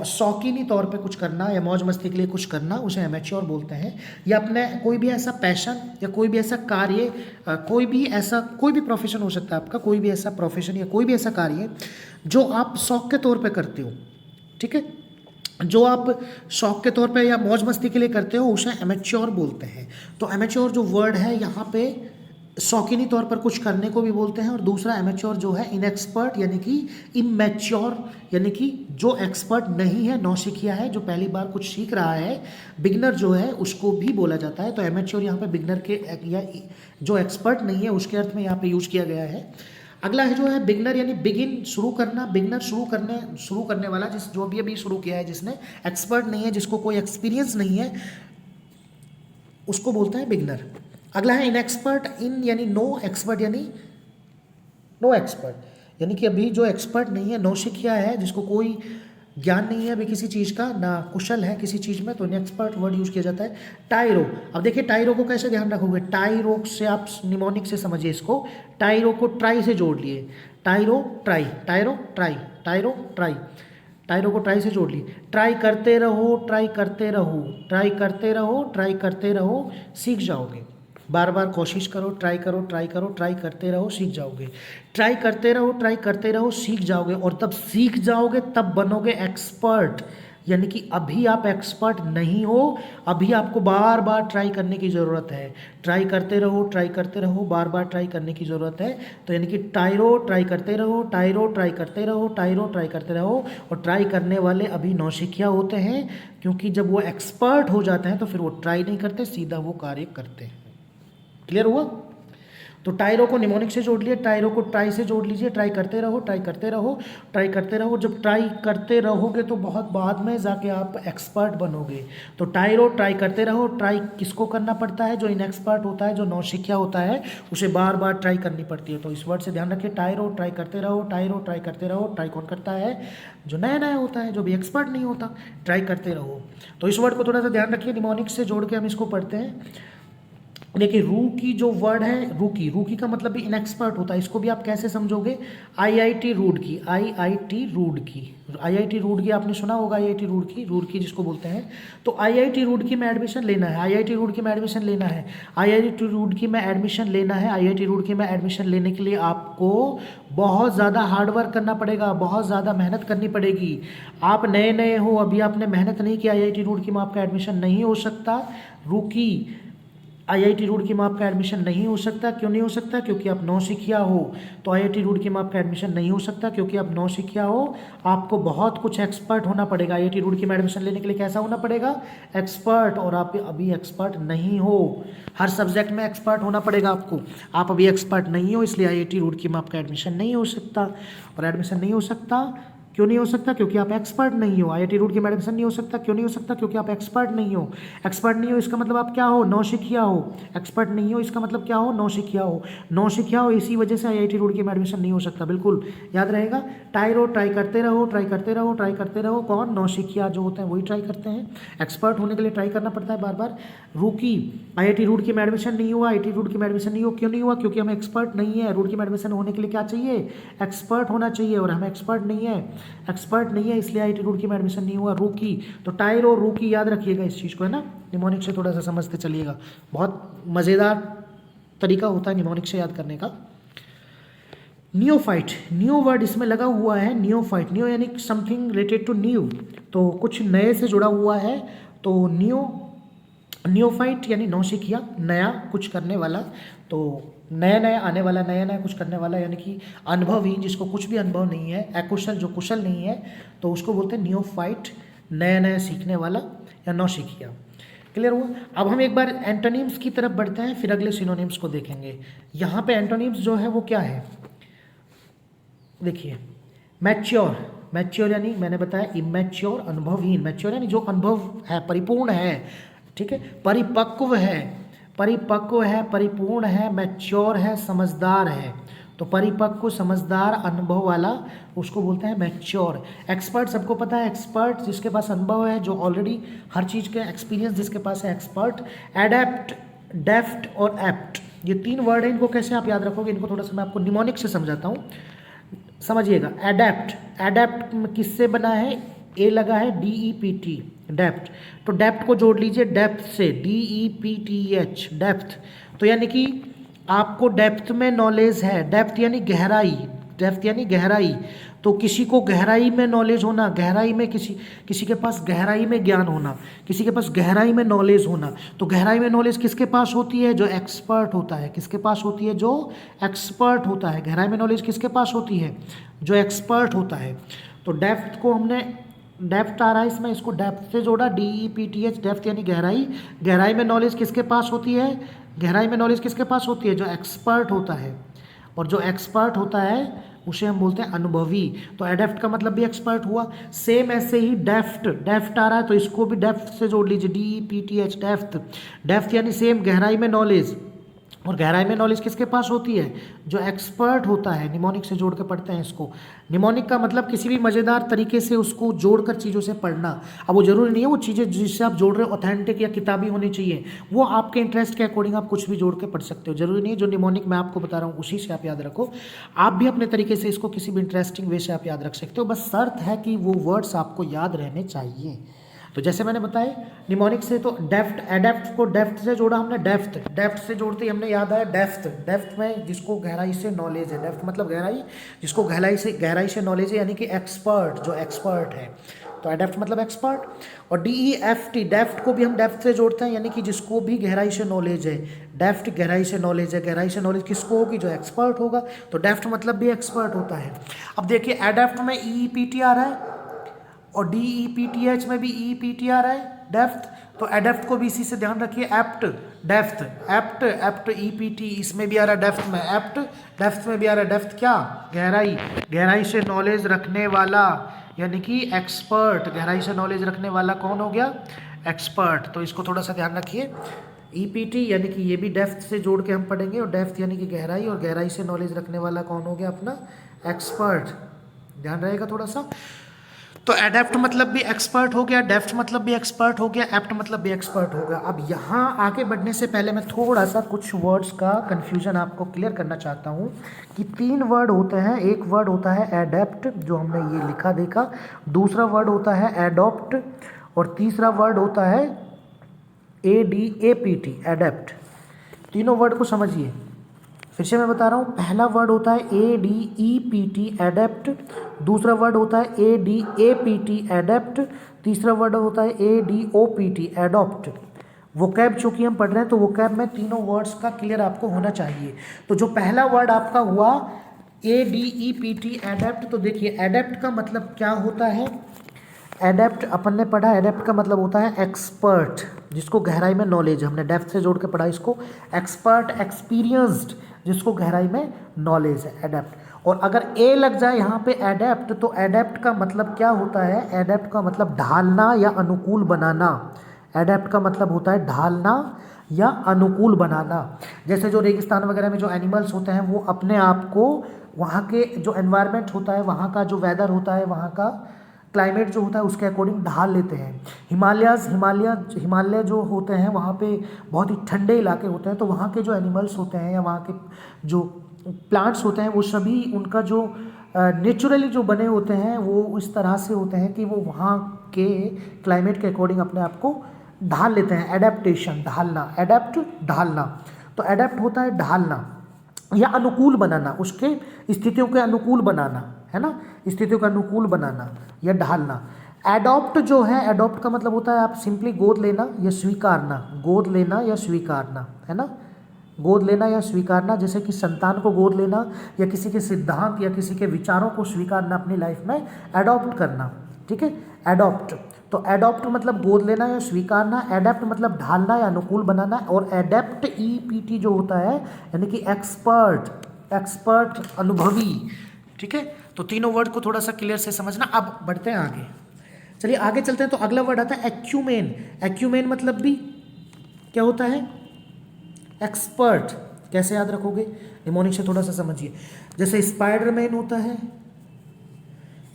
शौकीनी तौर पे कुछ करना या मौज मस्ती के लिए कुछ करना उसे एमेच्योर बोलते हैं। या अपने कोई भी ऐसा पैशन या कोई भी ऐसा कार्य, कोई भी प्रोफेशन हो सकता है आपका, कोई भी ऐसा प्रोफेशन या कोई भी ऐसा कार्य जो आप शौक के तौर पे करते हो, ठीक है, जो आप शौक के तौर पे या मौज मस्ती के लिए करते हो उसे एमेच्योर बोलते हैं। तो एमेच्योर जो वर्ड है यहाँ पे शौकीनी तौर पर कुछ करने को भी बोलते हैं, और दूसरा एमेच्योर जो है इनएक्सपर्ट यानी कि इमैच्योर, यानी कि जो एक्सपर्ट नहीं है, नौसिखिया है, जो पहली बार कुछ सीख रहा है, बिगनर जो है उसको भी बोला जाता है। तो एमेच्योर यहाँ पे बिगनर के या जो एक्सपर्ट नहीं है उसके अर्थ में यहाँ पे यूज किया गया है। अगला है जो है बिगनर यानी बिगिन, शुरू करना, बिगनर शुरू करने वाला, जो अभी शुरू किया है, जिसने एक्सपर्ट नहीं है, जिसको कोई एक्सपीरियंस नहीं है, उसको बोलते हैं बिगनर। अगला है इनएक्सपर्ट, इन यानी नो, एक्सपर्ट यानी नो एक्सपर्ट, यानी कि अभी जो एक्सपर्ट नहीं है, नौसिखिया है, जिसको कोई ज्ञान नहीं है अभी किसी चीज़ का, ना कुशल है किसी चीज़ में, तो इनएक्सपर्ट वर्ड यूज़ किया जाता है। टाइरो, अब देखिए टाइरो को कैसे ध्यान रखोगे, टाइरो से आप निमोनिक से समझिए इसको, टाइरो को ट्राई से जोड़ लिए, टाइरो ट्राई, टाइरो ट्राई, टाइरो ट्राई, टाइरो को ट्राई से जोड़ लिए, ट्राई करते रहो, ट्राई करते रहो, ट्राई करते रहो, ट्राई करते रहो, सीख जाओगे। बार बार कोशिश करो, ट्राई करो, ट्राई करो, ट्राई करते रहो, सीख जाओगे। ट्राई करते रहो, ट्राई करते रहो, सीख जाओगे, और तब सीख जाओगे तब बनोगे एक्सपर्ट। यानी कि अभी आप एक्सपर्ट नहीं हो, अभी आपको बार बार ट्राई करने की ज़रूरत है। ट्राई करते रहो, ट्राई करते रहो, बार बार ट्राई करने की ज़रूरत है। तो यानी कि टाइरो ट्राई करते रहो, टाइरो ट्राई करते रहो, टाइरो ट्राई करते रहो, और ट्राई करने वाले अभी नौसिखिया होते हैं, क्योंकि जब वो एक्सपर्ट हो जाते हैं तो फिर वो ट्राई नहीं करते, सीधा वो कार्य करते हैं। क्लियर हुआ? तो टाइरो को निमोनिक से जोड़ लिए, टाइरो को ट्राई से जोड़ लीजिए, ट्राई करते रहो, ट्राई करते रहो, ट्राई करते रहो। जब ट्राई करते रहोगे तो बहुत बाद में जाके आप एक्सपर्ट बनोगे। तो टाइरो ट्राई करते रहो, ट्राई किसको करना पड़ता है, जो इनएक्सपर्ट होता है, जो नौसिखिया होता है, उसे बार बार ट्राई करनी पड़ती है। तो इस वर्ड से ध्यान रखिए, टाइरो ट्राई करते रहो, टाइरो ट्राई करते रहो। ट्राई कौन करता है, जो नया नया होता है, जो भी एक्सपर्ट नहीं होता। ट्राई करते रहो, तो इस वर्ड को थोड़ा सा ध्यान रखिए, निमोनिक से जोड़ के हम इसको पढ़ते हैं। देखिए रूकी जो वर्ड है, रूकी, रूकी का मतलब भी इनएक्सपर्ट होता है। इसको भी आप कैसे समझोगे, IIT Roorkee, IIT Roorkee, IIT Roorkee आपने सुना होगा, आईआईटी रूड़की, रूड़की जिसको बोलते हैं। तो आईआईटी रूड़की में एडमिशन लेना है, आईआईटी रूड़की में एडमिशन लेना है, आईआईटी रूड़की में एडमिशन लेना है। आईआईटी रूड़की में एडमिशन लेने के लिए आपको बहुत ज़्यादा हार्डवर्क करना पड़ेगा, बहुत ज़्यादा मेहनत करनी पड़ेगी। आप नए नए हो, अभी आपने मेहनत नहीं किया, आईआईटी रूड़की में आपका एडमिशन नहीं हो सकता। रूकी, आईआईटी रूड़की में आपका एडमिशन नहीं हो सकता। क्यों नहीं हो सकता, क्योंकि आप नौसिखिया हो। तो आईआईटी रूड़की में आपका एडमिशन नहीं हो सकता क्योंकि आप नौसिखिया हो। आपको बहुत कुछ एक्सपर्ट होना पड़ेगा। आईआईटी रूड़की में एडमिशन लेने के लिए कैसा होना पड़ेगा, एक्सपर्ट, और आप अभी एक्सपर्ट नहीं हो। हर सब्जेक्ट में एक्सपर्ट होना पड़ेगा आपको, आप अभी एक्सपर्ट नहीं हो, इसलिए आईआईटी रूड़की में आपका एडमिशन नहीं हो सकता। और एडमिशन नहीं हो सकता, क्यों नहीं हो सकता, क्योंकि आप एक्सपर्ट नहीं हो। आईआईटी रूड़की में एडमिशन नहीं हो सकता, क्यों नहीं हो सकता, क्योंकि आप एक्सपर्ट नहीं हो। एक्सपर्ट नहीं हो इसका मतलब आप क्या हो, नौसिखिया हो। एक्सपर्ट नहीं हो इसका मतलब क्या हो, नौसिखिया हो। नौसिखिया हो, इसी वजह से आईआईटी रूड़की में एडमिशन नहीं हो सकता। बिल्कुल याद रहेगा, टाइरो ट्राई करते रहो, ट्राई करते रहो, ट्राई करते रहो। कौन, नौसिखिया जो होते हैं वही ट्राई करते हैं। एक्सपर्ट होने के लिए ट्राई करना पड़ता है बार बार। रूकी, आईआईटी रूड़की में एडमिशन नहीं हुआ, आईआईटी रूड़की में एडमिशन नहीं हुआ, क्यों नहीं हुआ, क्योंकि हम एक्सपर्ट नहीं है। रूड़की में एडमिशन होने के लिए क्या चाहिए, एक्सपर्ट होना चाहिए, और हम एक्सपर्ट नहीं है, एक्सपर्ट नहीं है, इसलिए आईआईटी रूड़की में एडमिशन नहीं हुआ। रूकी, तो टाइरो रूकी याद रखिएगा इस चीज़ को, है ना। निमोनिक से थोड़ा सा समझते चलिएगा, बहुत मज़ेदार तरीका होता है निमोनिक से याद करने का। नियोफाइट, न्यू वर्ड इसमें लगा हुआ है, नियोफाइट, न्यू यानी समथिंग रिलेटेड टू न्यू, तो कुछ नए से जुड़ा हुआ है। तो नियोफाइट यानी नौसिखिया, नया कुछ करने वाला। तो नया नया आने वाला, नया नया कुछ करने वाला, यानी कि अनुभवहीन, जिसको कुछ भी अनुभव नहीं है। अकुशल, जो कुशल नहीं है, तो उसको बोलते हैं नियोफाइट, नया नया सीखने वाला या नौसिखिया। क्लियर हुआ? अब हम एक बार एंटोनिम्स की तरफ बढ़ते हैं, फिर अगले सिनोनिम्स को देखेंगे। यहाँ पे एंटोनिम्स जो है वो क्या है, देखिए, मैच्योर, मैच्योर यानी मैंने बताया इमैच्योर, अनुभवहीन। मैच्योर यानी जो अनुभव है, परिपूर्ण है, ठीक है, परिपक्व है, परिपक्व है, परिपूर्ण है, मैच्योर है, समझदार है। तो परिपक्व, समझदार, अनुभव वाला, उसको बोलते हैं मैच्योर। एक्सपर्ट सबको पता है, एक्सपर्ट जिसके पास अनुभव है, जो ऑलरेडी हर चीज़ के एक्सपीरियंस जिसके पास है, एक्सपर्ट। एडेप्ट, डेफ्ट और एप्ट, ये तीन वर्ड हैं, इनको कैसे आप याद रखोगे, इनको थोड़ा सा मैं आपको निमोनिक से समझाता हूँ। समझिएगा, एडेप्ट, एडेप्ट किससे बना है, ए लगा है DEPT, डेप्थ। तो डेप्थ को जोड़ लीजिए डेप्थ से, DEPTH, डेप्थ। तो यानी कि आपको डेप्थ में नॉलेज है, डेप्थ यानी गहराई, डेप्थ यानी गहराई। तो किसी को गहराई में नॉलेज होना, गहराई में किसी के पास गहराई में ज्ञान होना, किसी के पास गहराई में नॉलेज होना। तो गहराई में नॉलेज किसके पास होती है, जो एक्सपर्ट होता है। किसके पास होती है, जो एक्सपर्ट होता है। गहराई में नॉलेज किसके पास होती है, जो एक्सपर्ट होता है। तो डेप्थ को हमने, डेप्थ आ रहा है इसमें, इसको डेप्थ से जोड़ा, DEPTH, डेप्थ यानी गहराई। गहराई में नॉलेज किसके पास होती है, गहराई में नॉलेज किसके पास होती है, जो एक्सपर्ट होता है। और जो एक्सपर्ट होता है उसे हम बोलते हैं अनुभवी। तो एडेप्ट का मतलब भी एक्सपर्ट हुआ। सेम ऐसे ही डेफ्ट, डेफ्ट आ रहा है तो इसको भी डेफ्ट से जोड़ लीजिए, DEPTH, डेफ्ट। डेफ्ट यानी सेम गहराई में नॉलेज। और गहराई में नॉलेज किसके पास होती है, जो एक्सपर्ट होता है। निमोनिक से जोड़ के पढ़ते हैं इसको। निमोनिक का मतलब किसी भी मज़ेदार तरीके से उसको जोड़कर चीज़ों से पढ़ना। अब वो जरूरी नहीं है वो चीज़ें जिससे आप जोड़ रहे हो ऑथेंटिक या किताबी होनी चाहिए, वो आपके इंटरेस्ट के अकॉर्डिंग आप कुछ भी जोड़ के पढ़ सकते हो। जरूरी नहीं है जो निमोनिक मैं आपको बता रहा हूँ उसी से आप याद रखो, आप भी अपने तरीके से इसको किसी भी इंटरेस्टिंग वे से आप याद रख सकते हो। बस शर्त है कि वो वर्ड्स आपको याद रहने चाहिए। तो जैसे मैंने बताया निमोनिक से, तो डेफ्ट, एडेप्ट को डेफ्ट से जोड़ा हमने, डेफ्थ, डेफ्थ से जोड़ते ही हमने याद आया डेफ्थ। डेफ्थ में जिसको गहराई से नॉलेज है, डेफ्थ मतलब गहराई, जिसको गहराई से नॉलेज है, यानी कि एक्सपर्ट, जो एक्सपर्ट है। तो एडेप्ट मतलब एक्सपर्ट। और DEFT, डेफ्ट को भी हम डेफ्थ से जोड़ते हैं, यानी कि जिसको भी गहराई से नॉलेज है। डेफ्ट गहराई से नॉलेज है, गहराई से नॉलेज किसको होगी, जो एक्सपर्ट होगा। तो डेफ्ट मतलब भी एक्सपर्ट होता है। अब देखिए एडेप्ट में EEPT आ रहा है और DEPTH में भी EEPT आ रहा है, डेफ्थ। तो एडेप्ट को भी इसी से ध्यान रखिए, apt, depth, apt, apt, EPT, इसमें भी आ रहा है डेफ्थ में एप्ट, डेफ्थ में भी आ रहा है डेफ्थ, क्या, गहराई, गहराई से नॉलेज रखने वाला, यानी कि एक्सपर्ट। गहराई से नॉलेज रखने वाला कौन हो गया, एक्सपर्ट। तो इसको थोड़ा सा ध्यान रखिए। EPT यानी कि ये भी डेफ्थ से जोड़ के हम पढ़ेंगे, और डेफ्थ यानी कि गहराई, और गहराई से नॉलेज रखने वाला कौन हो गया, अपना एक्सपर्ट। ध्यान रहेगा थोड़ा सा। तो एडेप्ट मतलब भी एक्सपर्ट हो गया, डेफ्ट मतलब भी एक्सपर्ट हो गया, एप्ट मतलब भी एक्सपर्ट हो गया। अब यहाँ आगे बढ़ने से पहले मैं थोड़ा सा कुछ वर्ड्स का कन्फ्यूजन आपको क्लियर करना चाहता हूँ कि 3 वर्ड होते हैं। एक वर्ड होता है एडेप्ट, जो हमने ये लिखा देखा, दूसरा वर्ड होता है एडॉप्ट, और तीसरा वर्ड होता है ADAPT, एडेप्ट। तीनों वर्ड को समझिए, फिर से मैं बता रहा हूँ। पहला वर्ड होता है ADEPT, एडेप्ट। दूसरा वर्ड होता है ADAPT, एडेप्ट। तीसरा वर्ड होता है ADOPT, एडॉप्ट। वोकैब चूंकि हम पढ़ रहे हैं तो वोकैब में तीनों वर्ड्स का क्लियर आपको होना चाहिए। तो जो पहला वर्ड आपका हुआ ADEPT, एडेप्ट, तो देखिए एडेप्ट का मतलब क्या होता है। एडेप्ट अपन ने पढ़ा, एडेप्ट का मतलब होता है एक्सपर्ट, जिसको गहराई में नॉलेज है। हमने डेप्थ से जोड़ के पढ़ा इसको, एक्सपर्ट, एक्सपीरियंस्ड, जिसको गहराई में नॉलेज है, एडेप्ट। और अगर ए लग जाए यहाँ पे एडेप्ट, तो एडेप्ट का मतलब क्या होता है, एडेप्ट का मतलब ढालना या अनुकूल बनाना। एडेप्ट का मतलब होता है ढालना या अनुकूल बनाना। जैसे जो रेगिस्तान वगैरह में जो एनिमल्स होते हैं वो अपने आप को वहाँ के जो एनवायरनमेंट होता है, वहाँ का जो वेदर होता है, वहाँ का क्लाइमेट जो होता है उसके अकॉर्डिंग ढाल लेते हैं। हिमालय जो होते हैं वहाँ पे बहुत ही ठंडे इलाके होते हैं, तो वहाँ के जो एनिमल्स होते हैं या वहाँ के जो प्लांट्स होते हैं वो सभी उनका जो नेचुरली जो बने होते हैं वो इस तरह से होते हैं कि वो वहाँ के क्लाइमेट के अकॉर्डिंग अपने आप को ढाल लेते हैं। एडेप्टेशन, ढालना, एडेप्ट, ढालना। तो एडेप्ट होता है ढालना या अनुकूल बनाना, उसके स्थितियों के अनुकूल बनाना, है ना, स्थितियों का अनुकूल बनाना या ढालना। एडॉप्ट जो है, एडॉप्ट का मतलब होता है आप सिंपली गोद लेना या स्वीकारना, गोद लेना या स्वीकारना, है ना, गोद लेना या स्वीकारना। जैसे कि संतान को गोद लेना या किसी के सिद्धांत या किसी के विचारों को स्वीकारना अपनी लाइफ में, एडॉप्ट करना, ठीक है, एडॉप्ट। तो एडॉप्ट मतलब गोद लेना या स्वीकारना, एडेप्ट मतलब ढालना या अनुकूल बनाना, और एडेप्ट EPT जो होता है यानी कि एक्सपर्ट, एक्सपर्ट, अनुभवी, ठीक है। तो तीनों वर्ड को थोड़ा सा क्लियर से समझना। अब बढ़ते हैं आगे, चलिए आगे चलते हैं। तो अगला वर्ड आता है एक्यूमेन। एक्यूमेन मतलब भी क्या होता है, एक्सपर्ट। कैसे याद रखोगे, निमोनिक से थोड़ा सा समझिए। जैसे स्पाइडरमैन होता है,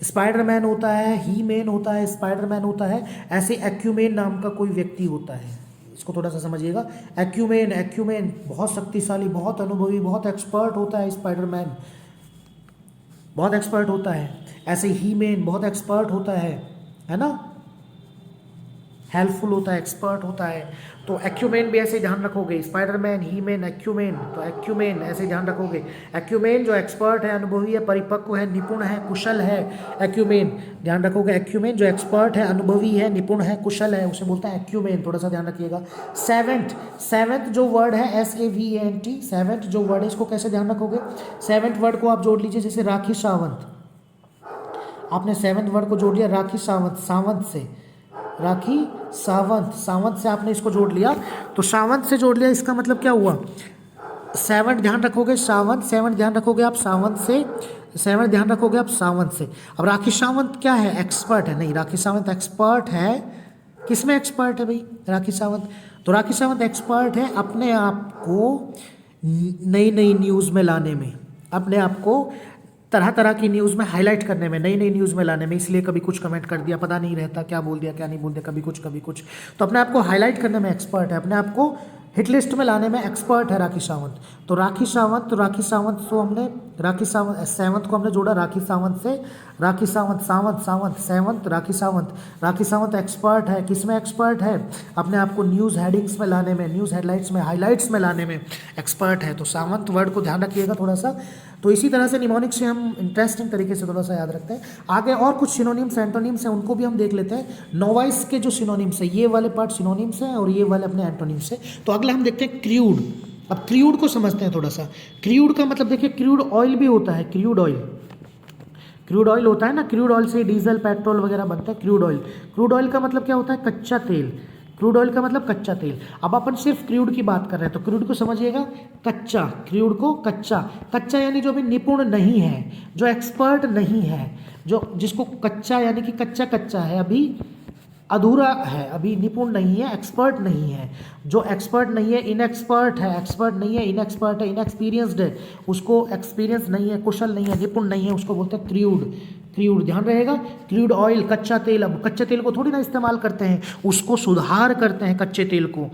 स्पाइडरमैन होता है, ही मैन होता है, स्पाइडरमैन होता है, ऐसे एक्यूमेन नाम का कोई व्यक्ति होता है। इसको थोड़ा सा समझिएगा। एक्यूमेन, एक्यूमेन बहुत शक्तिशाली, बहुत अनुभवी, बहुत एक्सपर्ट होता है स्पाइडरमैन। बहुत एक्सपर्ट होता है। ऐसे ही मैन बहुत एक्सपर्ट होता है ना, हेल्पफुल होता है, एक्सपर्ट होता है। तो एक्यूमेन भी ऐसे ध्यान रखोगे, स्पाइडरमैन, ही मैन, एक्यूमेन, तो एक्यूमेन ऐसे ध्यान रखोगे। एक्यूमेन जो एक्सपर्ट है, अनुभवी है, परिपक्व है, निपुण है, कुशल है, एक्यूमेन ध्यान रखोगे। एक्यूमेन जो एक्सपर्ट है, अनुभवी है, निपुण है, कुशल है, उसे बोलता है एक्यूमेन, थोड़ा सा ध्यान रखिएगा। सेवेंथ जो वर्ड है SAVENT, सेवेंथ जो वर्ड है इसको कैसे ध्यान रखोगे, सेवेंथ वर्ड को आप जोड़ लीजिए, जैसे राखी सावंत, आपने सेवेंथ वर्ड को जोड़ लिया राखी सावंत, सावंत से राखी सावंत, सावंत से आपने इसको जोड़ लिया, तो सावंत से जोड़ लिया, इसका मतलब क्या हुआ, सेवंथ ध्यान रखोगे, सावंत, सेवंथ ध्यान रखोगे आप सावंत से, सेवंथ ध्यान रखोगे आप सावंत से। अब राखी सावंत क्या है, एक्सपर्ट है, नहीं राखी सावंत एक्सपर्ट है, किसमें एक्सपर्ट है भाई राखी सावंत, तो राखी सावंत एक्सपर्ट है अपने आप को नई नई न्यूज़ में लाने में, अपने आप को तरह तरह की न्यूज़ में हाईलाइट करने में, नई नई न्यूज़ में लाने में, इसलिए कभी कुछ कमेंट कर दिया, पता नहीं रहता क्या बोल दिया क्या नहीं बोल दिया, कभी कुछ, तो अपने आप को हाईलाइट करने में एक्सपर्ट है, अपने आप को हिट लिस्ट में लाने में एक्सपर्ट है राखी सावंत। तो राखी सावंत, तो राखी सावंत को हमने, राखी सावंत सेवंथ को हमने जोड़ा राखी सावंत से, राखी सावंत, सावंत सेवंथ, राखी सावंत, राखी सावंत एक्सपर्ट है, किसमें एक्सपर्ट है, अपने आप को न्यूज़ हेडिंग्स में लाने में, न्यूज़ हेडलाइंस में, हाईलाइट्स में लाने में एक्सपर्ट है। तो सावंत वर्ड को ध्यान रखिएगा थोड़ा सा। तो इसी तरह से निमोनिक से हम इंटरेस्टिंग तरीके से थोड़ा सा याद रखते हैं। आगे और कुछ सिनोनिम्स एंटोनिम्स हैं, उनको भी हम देख लेते हैं। नोवाइस के जो सिनोनिम्स है, ये वाले पार्ट सिनोनिम्स हैं और ये वाले अपने एंटोनिम्स है। तो अगला हम देखते हैं क्रूड। अब क्रूड को समझते हैं थोड़ा सा। क्रूड का मतलब देखिए, क्रूड ऑयल भी होता है, क्रूड ऑयल, क्रूड ऑयल होता है ना, क्रूड ऑयल से डीजल पेट्रोल वगैरह बनता है, क्रूड ऑयल। क्रूड ऑयल का मतलब क्या होता है, कच्चा तेल, क्रूड ऑयल का मतलब कच्चा तेल। अब अपन सिर्फ क्रूड की बात कर रहे हैं, तो क्रूड को समझिएगा कच्चा, क्रूड को कच्चा, कच्चा यानी जो भी निपुण नहीं है, जो एक्सपर्ट नहीं है, जो जिसको कच्चा यानी कि कच्चा कच्चा है, अभी अधूरा है, अभी निपुण नहीं है, एक्सपर्ट नहीं है, जो एक्सपर्ट नहीं है, इनएक्सपर्ट है, एक्सपर्ट नहीं है, इनएक्सपर्ट है, इनएक्सपीरियंस्ड है, उसको एक्सपीरियंस नहीं है, कुशल नहीं है, निपुण नहीं है, उसको बोलते हैं क्रूड। क्रूड ध्यान रहेगा, क्रूड ऑयल कच्चा तेल। अब कच्चे तेल को थोड़ी ना इस्तेमाल करते हैं, उसको सुधार करते हैं, कच्चे तेल को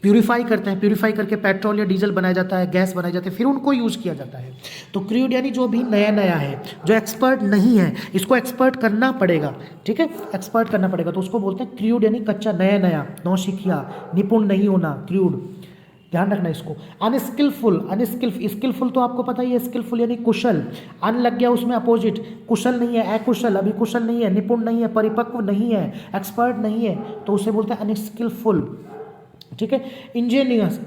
प्यूरिफाई करते हैं, प्यूरिफाई करके पेट्रोल या डीजल बनाया जाता है, गैस बनाई जाती है, फिर उनको यूज़ किया जाता है। तो क्रूड यानी जो भी नया नया है, जो एक्सपर्ट नहीं है, इसको एक्सपर्ट करना पड़ेगा, ठीक है, एक्सपर्ट करना पड़ेगा, तो उसको बोलते हैं क्रूड, यानी कच्चा, नया नया, नौसिखिया, निपुण नहीं होना, क्रूड। ध्यान रखना इसको। अनस्किलफुल, स्किलफुल तो आपको पता ही है, स्किलफुल यानी कुशल, अन लग गया उसमें अपोजिट, कुशल नहीं है, अकुशल, अभी कुशल नहीं है, निपुण नहीं है, परिपक्व नहीं है, एक्सपर्ट नहीं है, तो उसे बोलते हैं अनस्किलफुल, ठीक है। इंजेनुअस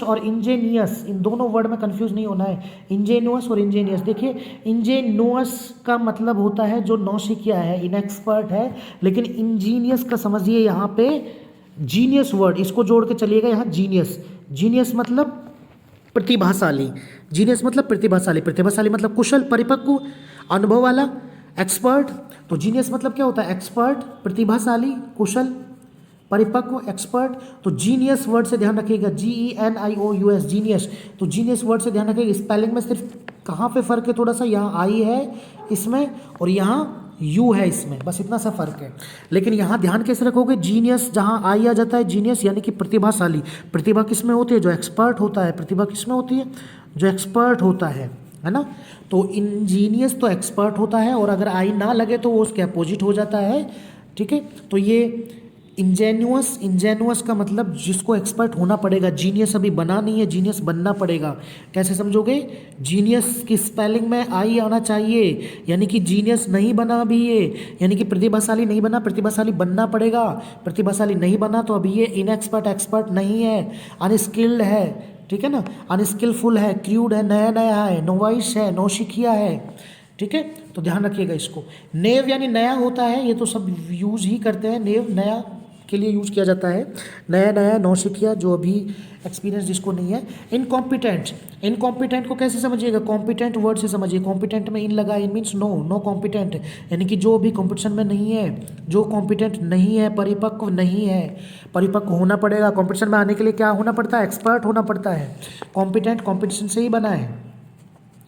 और इंजेनियस, इन दोनों वर्ड में कंफ्यूज नहीं होना है, इंजेनुअस और इंजेनियस। देखिए, इंजेनुअस का मतलब होता है जो नौसिखिया है, इनएक्सपर्ट है, लेकिन इंजीनियस का समझिए यहाँ पे जीनियस वर्ड, इसको जोड़ के चलिएगा यहाँ, जीनियस, जीनियस मतलब प्रतिभाशाली, जीनियस मतलब प्रतिभाशाली, प्रतिभाशाली मतलब कुशल, परिपक्व, अनुभव वाला, एक्सपर्ट। तो जीनियस मतलब क्या होता है, एक्सपर्ट, प्रतिभाशाली, कुशल, परिपक्व, एक्सपर्ट। तो जीनियस वर्ड से ध्यान रखिएगा, GENIOUS, जीनियस। तो जीनियस वर्ड से ध्यान रखिएगा, स्पेलिंग में सिर्फ कहाँ पे फ़र्क है, थोड़ा सा यहाँ आई है इसमें और यहाँ यू है इसमें, बस इतना सा फर्क है। लेकिन यहाँ ध्यान कैसे रखोगे, जीनियस जहाँ आई आ जाता है, जीनियस यानी कि प्रतिभाशाली। प्रतिभा किस में होती है, जो एक्सपर्ट होता है, प्रतिभा किस में होती है, जो एक्सपर्ट होता है ना। तो इंजीनियस तो एक्सपर्ट होता है, और अगर आई ना लगे तो वो उसके अपोजिट हो जाता है, ठीक है। तो ये इंजेनुअस का मतलब जिसको एक्सपर्ट होना पड़ेगा, जीनियस अभी बना नहीं है, जीनियस बनना पड़ेगा। कैसे समझोगे, जीनियस की स्पेलिंग में आई आना चाहिए, यानी कि जीनियस नहीं बना अभी ये, यानी कि प्रतिभाशाली नहीं बना, प्रतिभाशाली बनना पड़ेगा, प्रतिभाशाली नहीं बना तो अभी ये इनएक्सपर्ट, एक्सपर्ट नहीं है, अनस्किल्ड है, ठीक है ना, अनस्किलफुल है, क्रूड है, नया नया है, नोवाइस है, नौसिखिया है, ठीक है। तो ध्यान रखिएगा इसको। नेव यानी नया होता है, ये तो सब यूज ही करते हैं, नेव नया के लिए यूज़ किया जाता है, नया नया, नौसिखिया, जो अभी एक्सपीरियंस जिसको नहीं है। इनकॉम्पिटेंट, इनकॉम्पिटेंट को कैसे समझिएगा, कॉम्पिटेंट वर्ड से समझिए, कॉम्पिटेंट में इन लगा, इन मीन्स नो कॉम्पिटेंट, यानी कि जो भी कॉम्पिटिशन में नहीं है, जो कॉम्पिटेंट नहीं है, परिपक्व नहीं है, परिपक्व होना पड़ेगा। कॉम्पिटिशन में आने के लिए क्या होना पड़ता है, एक्सपर्ट होना पड़ता है। कॉम्पिटेंट कॉम्पिटिशन से ही बना है,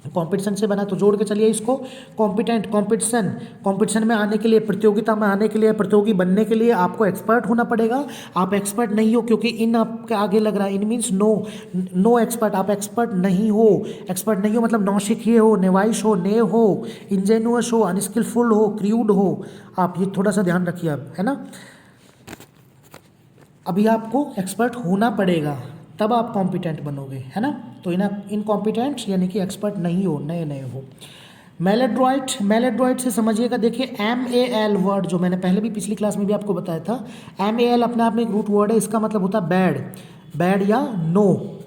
कॉम्पिटिशन से बना, तो जोड़ के चलिए इसको। कॉम्पिटेंट, कॉम्पिटिशन, कॉम्पिटिशन में आने के लिए, प्रतियोगिता में आने के लिए, प्रतियोगी बनने के लिए आपको एक्सपर्ट होना पड़ेगा। आप एक्सपर्ट नहीं हो, क्योंकि इन आपके आगे लग रहा है, इन मीन्स नो, नो एक्सपर्ट, आप एक्सपर्ट नहीं हो। एक्सपर्ट नहीं हो मतलब नौसिखिए हो, नेवाइश हो, ने हो, इंजेनुअस हो, अनस्किलफुल हो, क्रूड हो। आप ये थोड़ा सा ध्यान रखिए अब, है ना। अभी आपको एक्सपर्ट होना पड़ेगा, तब आप कॉम्पिटेंट बनोगे, है ना। तो इनकॉम्पिटेंट यानी कि एक्सपर्ट नहीं हो, नए नए हो। मेलेड्रॉइट, मेलेड्रॉइट से समझिएगा, देखिए MAL वर्ड जो मैंने पहले भी पिछली क्लास में भी आपको बताया था, MAL अपने आप में एक रूट वर्ड है, इसका मतलब होता है बैड, बैड या नो,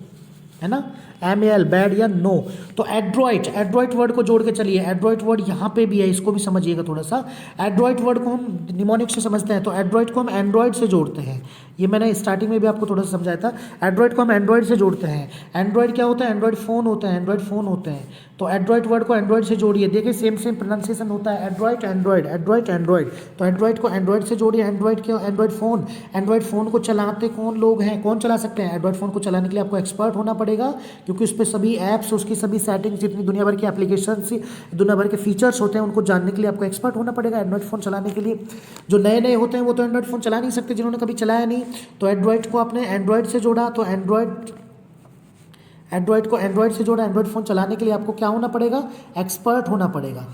है ना। MAL बैड या नो। तो एड्रॉइट, एड्रॉइट वर्ड को जोड़ के चलिए, एड्रॉइट वर्ड यहाँ पे भी है, इसको भी समझिएगा थोड़ा सा। एड्रॉइट वर्ड को हम निमोनिक से समझते हैं, तो एड्रॉइट को हम एंड्रॉइड से जोड़ते हैं। ये मैंने स्टार्टिंग में भी आपको थोड़ा सा समझाया था। एंड्रॉइड को हम एंड्रॉइड से जोड़ते हैं। एंड्रॉइड क्या होता है? एंड्रॉइड फ़ोन होता है, एंड्रॉइड फ़ोन होते हैं। तो एंड्रॉइड वर्ड को एंड्रॉइड से जोड़िए, देखिए सेम सेम प्रोनाउंसिएशन होता है, एंड्रॉइड एंड्रॉइड, एंड्रॉइड एंड्रॉइड। तो एंड्रॉइड को एंड्रॉइड से जोड़िए। एंड्रॉइड क्या? Android phone. एंड्रॉइड फ़ोन को चलाते कौन लोग हैं, कौन चला सकते हैं? एंड्रॉइड फ़ोन को चलाने के लिए आपको एक्सपर्ट होना पड़ेगा, क्योंकि उस पर सभी ऐप्स, उसकी सभी सेटिंग्स, जितनी दुनिया भर की एप्लीकेशन, दुनिया भर के फीचर्स होते हैं, उनको जानने के लिए आपको एक्सपर्ट होना पड़ेगा एंड्रॉइड फ़ोन चलाने के लिए। जो नए नए होते हैं वो तो एंड्रॉइड फ़ोन चला नहीं सकते, जिन्होंने कभी चलाया नहीं। तो एंड्रॉइड को आपने एंड्रॉइड से जोड़ा, तो एंड्रॉइड को एंड्रॉइड से जोड़ा। एंड्रॉइड फ़ोन चलाने के लिए आपको क्या होना पड़ेगा? एक्सपर्ट होना पड़ेगा।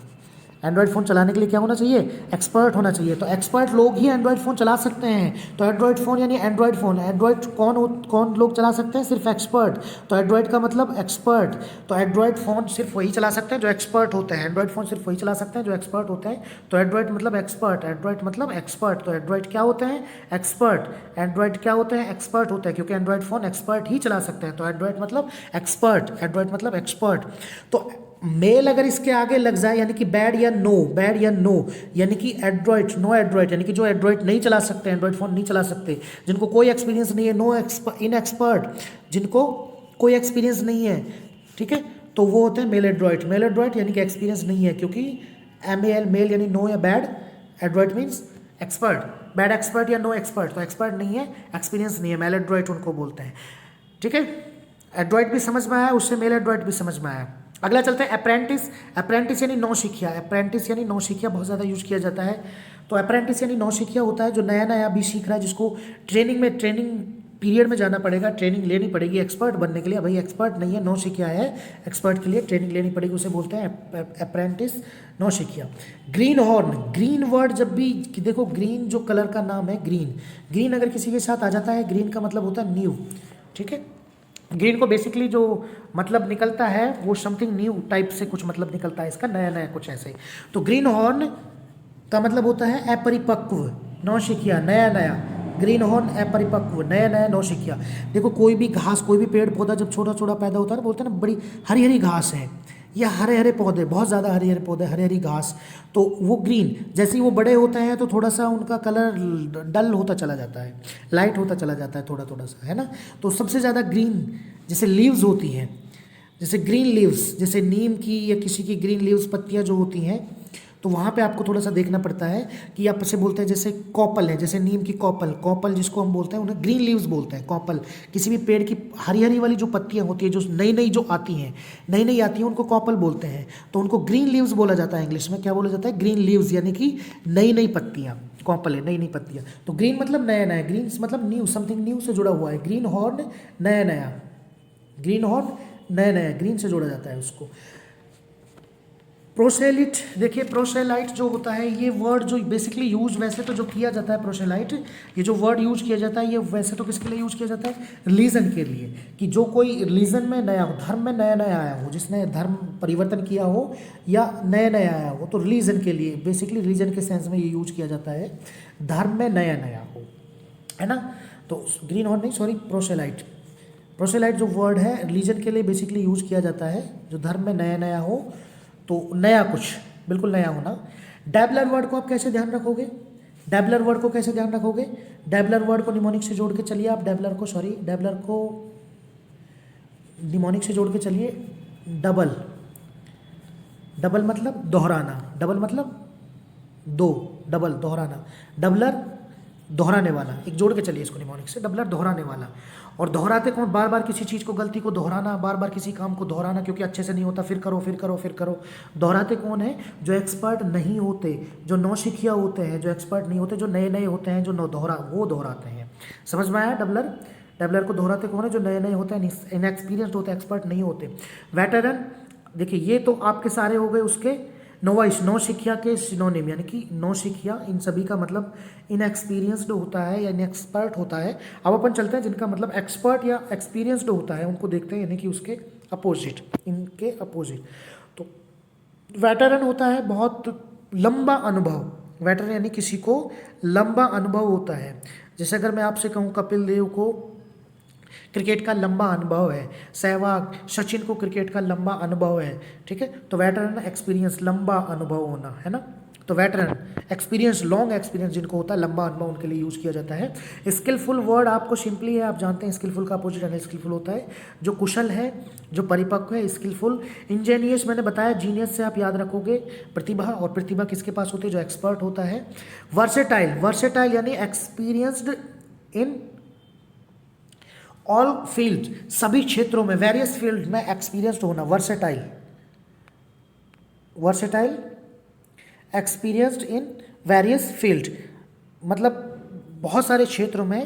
एंड्रॉइड फ़ोन चलाने के लिए क्या होना चाहिए? एक्सपर्ट होना चाहिए। तो एक्सपर्ट लोग ही एंड्रॉइड फ़ोन चला सकते हैं। तो एंड्रॉइड फ़ोन यानी एंड्रॉइड फ़ोन, एंड्रॉइड कौन लोग चला सकते हैं? सिर्फ एक्सपर्ट। तो एंड्रॉइड का मतलब एक्सपर्ट। तो एंड्रॉइड फ़ोन सिर्फ वही चला सकते हैं जो एक्सपर्ट होते हैं। एंड्रॉइड फ़ोन सिर्फ वही चला सकते हैं जो एक्सपर्ट होते हैं। तो एंड्रॉइड मतलब एक्सपर्ट, एंड्रॉइड मतलब एक्सपर्ट। तो एंड्रॉइड क्या होते हैं? एक्सपर्ट। एंड्रॉइड क्या होते हैं? एक्सपर्ट होते हैं, क्योंकि एंड्रॉइड फ़ोन एक्सपर्ट ही चला सकते हैं। तो एंड्रॉइड मतलब एक्सपर्ट, एंड्रॉइड मतलब एक्सपर्ट। तो मेल अगर इसके आगे लग जाए यानी कि बैड या नो, बैड या नो, यानी कि एंड्रॉइड, नो एंड्रॉइड, यानी कि जो एंड्रॉइड नहीं चला सकते, एंड्रॉइड फ़ोन नहीं चला सकते, जिनको कोई एक्सपीरियंस नहीं है, नो इन एक्सपर्ट, जिनको कोई एक्सपीरियंस नहीं है, ठीक है, तो वो होते हैं मेल एंड्रॉइड। मेल एंड्रॉइड यानी कि एक्सपीरियंस नहीं है, क्योंकि MAL मेल यानी नो या bad, Android means expert, bad expert या नो एक्सपर्ट। तो एक्सपर्ट नहीं है, एक्सपीरियंस नहीं है, मेल एंड्रॉइड उनको बोलते हैं, ठीक है। एंड्रॉइड भी समझ में आया, उससे मेल एंड्रॉइड भी समझ में आया। अगला चलते हैं अप्रेंटिस। अप्रेंटिस यानी नौसिखिया, अप्रेंटिस यानी नौसिखिया बहुत ज़्यादा यूज किया जाता है। तो अप्रेंटिस यानी नौसिखिया होता है जो नया नया अभी सीख रहा है, जिसको ट्रेनिंग पीरियड में जाना पड़ेगा, ट्रेनिंग लेनी पड़ेगी एक्सपर्ट बनने के लिए। भाई एक्सपर्ट नहीं है, नौसिखिया है, एक्सपर्ट के लिए ट्रेनिंग लेनी पड़ेगी, उसे बोलते हैं अप्रेंटिस, नौसिखिया। ग्रीन हॉर्न, ग्रीन वर्ड जब भी देखो, ग्रीन जो कलर का नाम है, ग्रीन, ग्रीन अगर किसी के साथ आ जाता है, ग्रीन का मतलब होता है न्यू, ठीक है। ग्रीन को बेसिकली जो मतलब निकलता है वो समथिंग न्यू टाइप से कुछ मतलब निकलता है इसका, नया नया कुछ ऐसे ही। तो ग्रीन हॉर्न का मतलब होता है अपरिपक्व, नौसिखिया, नया नया। ग्रीन हॉर्न अपरिपक्व, नया नया, नौसिखिया। देखो कोई भी घास, कोई भी पेड़ पौधा जब छोटा छोटा पैदा होता है ना, बोलते हैं ना बड़ी हरी हरी घास है, या हरे हरे पौधे, बहुत ज़्यादा हरे हरे पौधे, हरी हरी घास, तो वो ग्रीन। जैसे ही वो बड़े होते हैं तो थोड़ा सा उनका कलर डल होता चला जाता है, लाइट होता चला जाता है, थोड़ा थोड़ा सा, है ना। तो सबसे ज़्यादा ग्रीन, जैसे लीव्स होती हैं, जैसे ग्रीन लीव्स, जैसे नीम की या किसी की ग्रीन लीव्स, पत्तियाँ जो होती हैं, तो वहाँ पे आपको थोड़ा सा देखना पड़ता है कि आप से बोलते हैं, जैसे कॉपल है, जैसे नीम की कॉपल, कॉपल जिसको हम बोलते हैं, उन्हें ग्रीन लीव्स बोलते हैं, कॉपल। किसी भी पेड़ की हरी हरी वाली जो पत्तियाँ होती है, जो नई नई जो आती हैं, नई नई आती हैं, उनको कॉपल बोलते हैं। तो उनको ग्रीन लीव्स बोला जाता है, इंग्लिश में क्या बोला जाता है? ग्रीन लीव्स, यानी कि नई नई पत्तियाँ, कॉपल है, नई नई पत्तियाँ। तो ग्रीन मतलब नया नया, ग्रीन मतलब न्यू, समथिंग न्यू से जुड़ा हुआ है। ग्रीन हॉर्न नया नया, ग्रीन हॉर्न नया नया, ग्रीन से जोड़ा जाता है उसको। प्रोसेलिट, देखिए प्रोसेलाइट जो होता है, ये वर्ड जो बेसिकली यूज वैसे तो जो किया जाता है प्रोसेलाइट, ये जो वर्ड यूज किया जाता है, ये वैसे तो किसके लिए यूज किया जाता है? रिलीजन के लिए, कि जो कोई रिलीजन में नया हो, धर्म में नया नया आया हो, जिसने धर्म परिवर्तन किया हो या नया नया आया हो, तो रिलीजन के लिए, बेसिकली रिलीजन के सेंस में ये यूज किया जाता है, धर्म में नया नया हो, है ना। तो ग्रीन हॉर्न नहीं, सॉरी, प्रोसेलाइट, प्रोसेलाइट जो वर्ड है रिलीजन के लिए बेसिकली यूज किया जाता है, जो धर्म में नया नया हो, तो नया कुछ, बिल्कुल नया होना। डैबलर वर्ड को आप कैसे ध्यान रखोगे? डैबलर वर्ड को कैसे ध्यान रखोगे? डैबलर वर्ड को निमोनिक से जोड़ के चलिए आप, डैबलर को निमोनिक से जोड़ के चलिए। डबल, डबल मतलब दोहराना, डबल मतलब दो, डबल दोहराना, डबलर दोहराने वाला, एक जोड़ के चलिए इसको निमोनिक से, डबलर दोहराने वाला। और दोहराते कौन, बार बार किसी चीज़ को, गलती को दोहराना, बार बार किसी काम को दोहराना क्योंकि अच्छे से नहीं होता, फिर करो फिर करो फिर करो। दोहराते कौन है, जो एक्सपर्ट नहीं होते, जो नौसिखिया होते हैं, जो एक्सपर्ट नहीं होते, जो नए नए होते हैं, जो वो दोहराते हैं। समझ में आया डबलर? डबलर को दोहराते कौन है, जो नए नए होते हैं, इनएक्सपीरियंस्ड होते हैं, एक्सपर्ट नहीं होते। वेटरन, देखिए ये तो आपके सारे हो गए उसके नौसिखिया के सिनोनिम, यानी कि नौसिखिया इन सभी का मतलब इनएक्सपीरियंस्ड होता है या इनएक्सपर्ट होता है। अब अपन चलते हैं जिनका मतलब एक्सपर्ट या एक्सपीरियंस्ड होता है, उनको देखते हैं, यानी कि उसके अपोजिट, इनके अपोजिट। तो वेटरन होता है बहुत लंबा अनुभव, वेटरन यानी किसी को लंबा अनुभव होता है। जैसे अगर मैं आपसे कहूँ कपिल देव को क्रिकेट का लंबा अनुभव है, सहवाग सचिन को क्रिकेट का लंबा अनुभव है, ठीक है, तो वेटरन एक्सपीरियंस, लंबा अनुभव होना, है ना। तो वेटरन एक्सपीरियंस, लॉन्ग एक्सपीरियंस जिनको होता है, लंबा अनुभव, उनके लिए यूज़ किया जाता है। स्किलफुल वर्ड आपको सिंपली है, आप जानते हैं स्किलफुल का अपोजिट अनस्किलफुल होता है। जो कुशल है, जो परिपक्व है, स्किलफुल। इंजीनियस मैंने बताया, जीनियस से आप याद रखोगे प्रतिभा, और प्रतिभा किसके पास होती है, जो एक्सपर्ट होता है। वर्सेटाइल, वर्सेटाइल यानी एक्सपीरियंस्ड इन ऑल फील्ड, सभी क्षेत्रों में, वेरियस फील्ड में एक्सपीरियंस्ड होना, versatile. Versatile experienced in various field, मतलब बहुत सारे क्षेत्रों में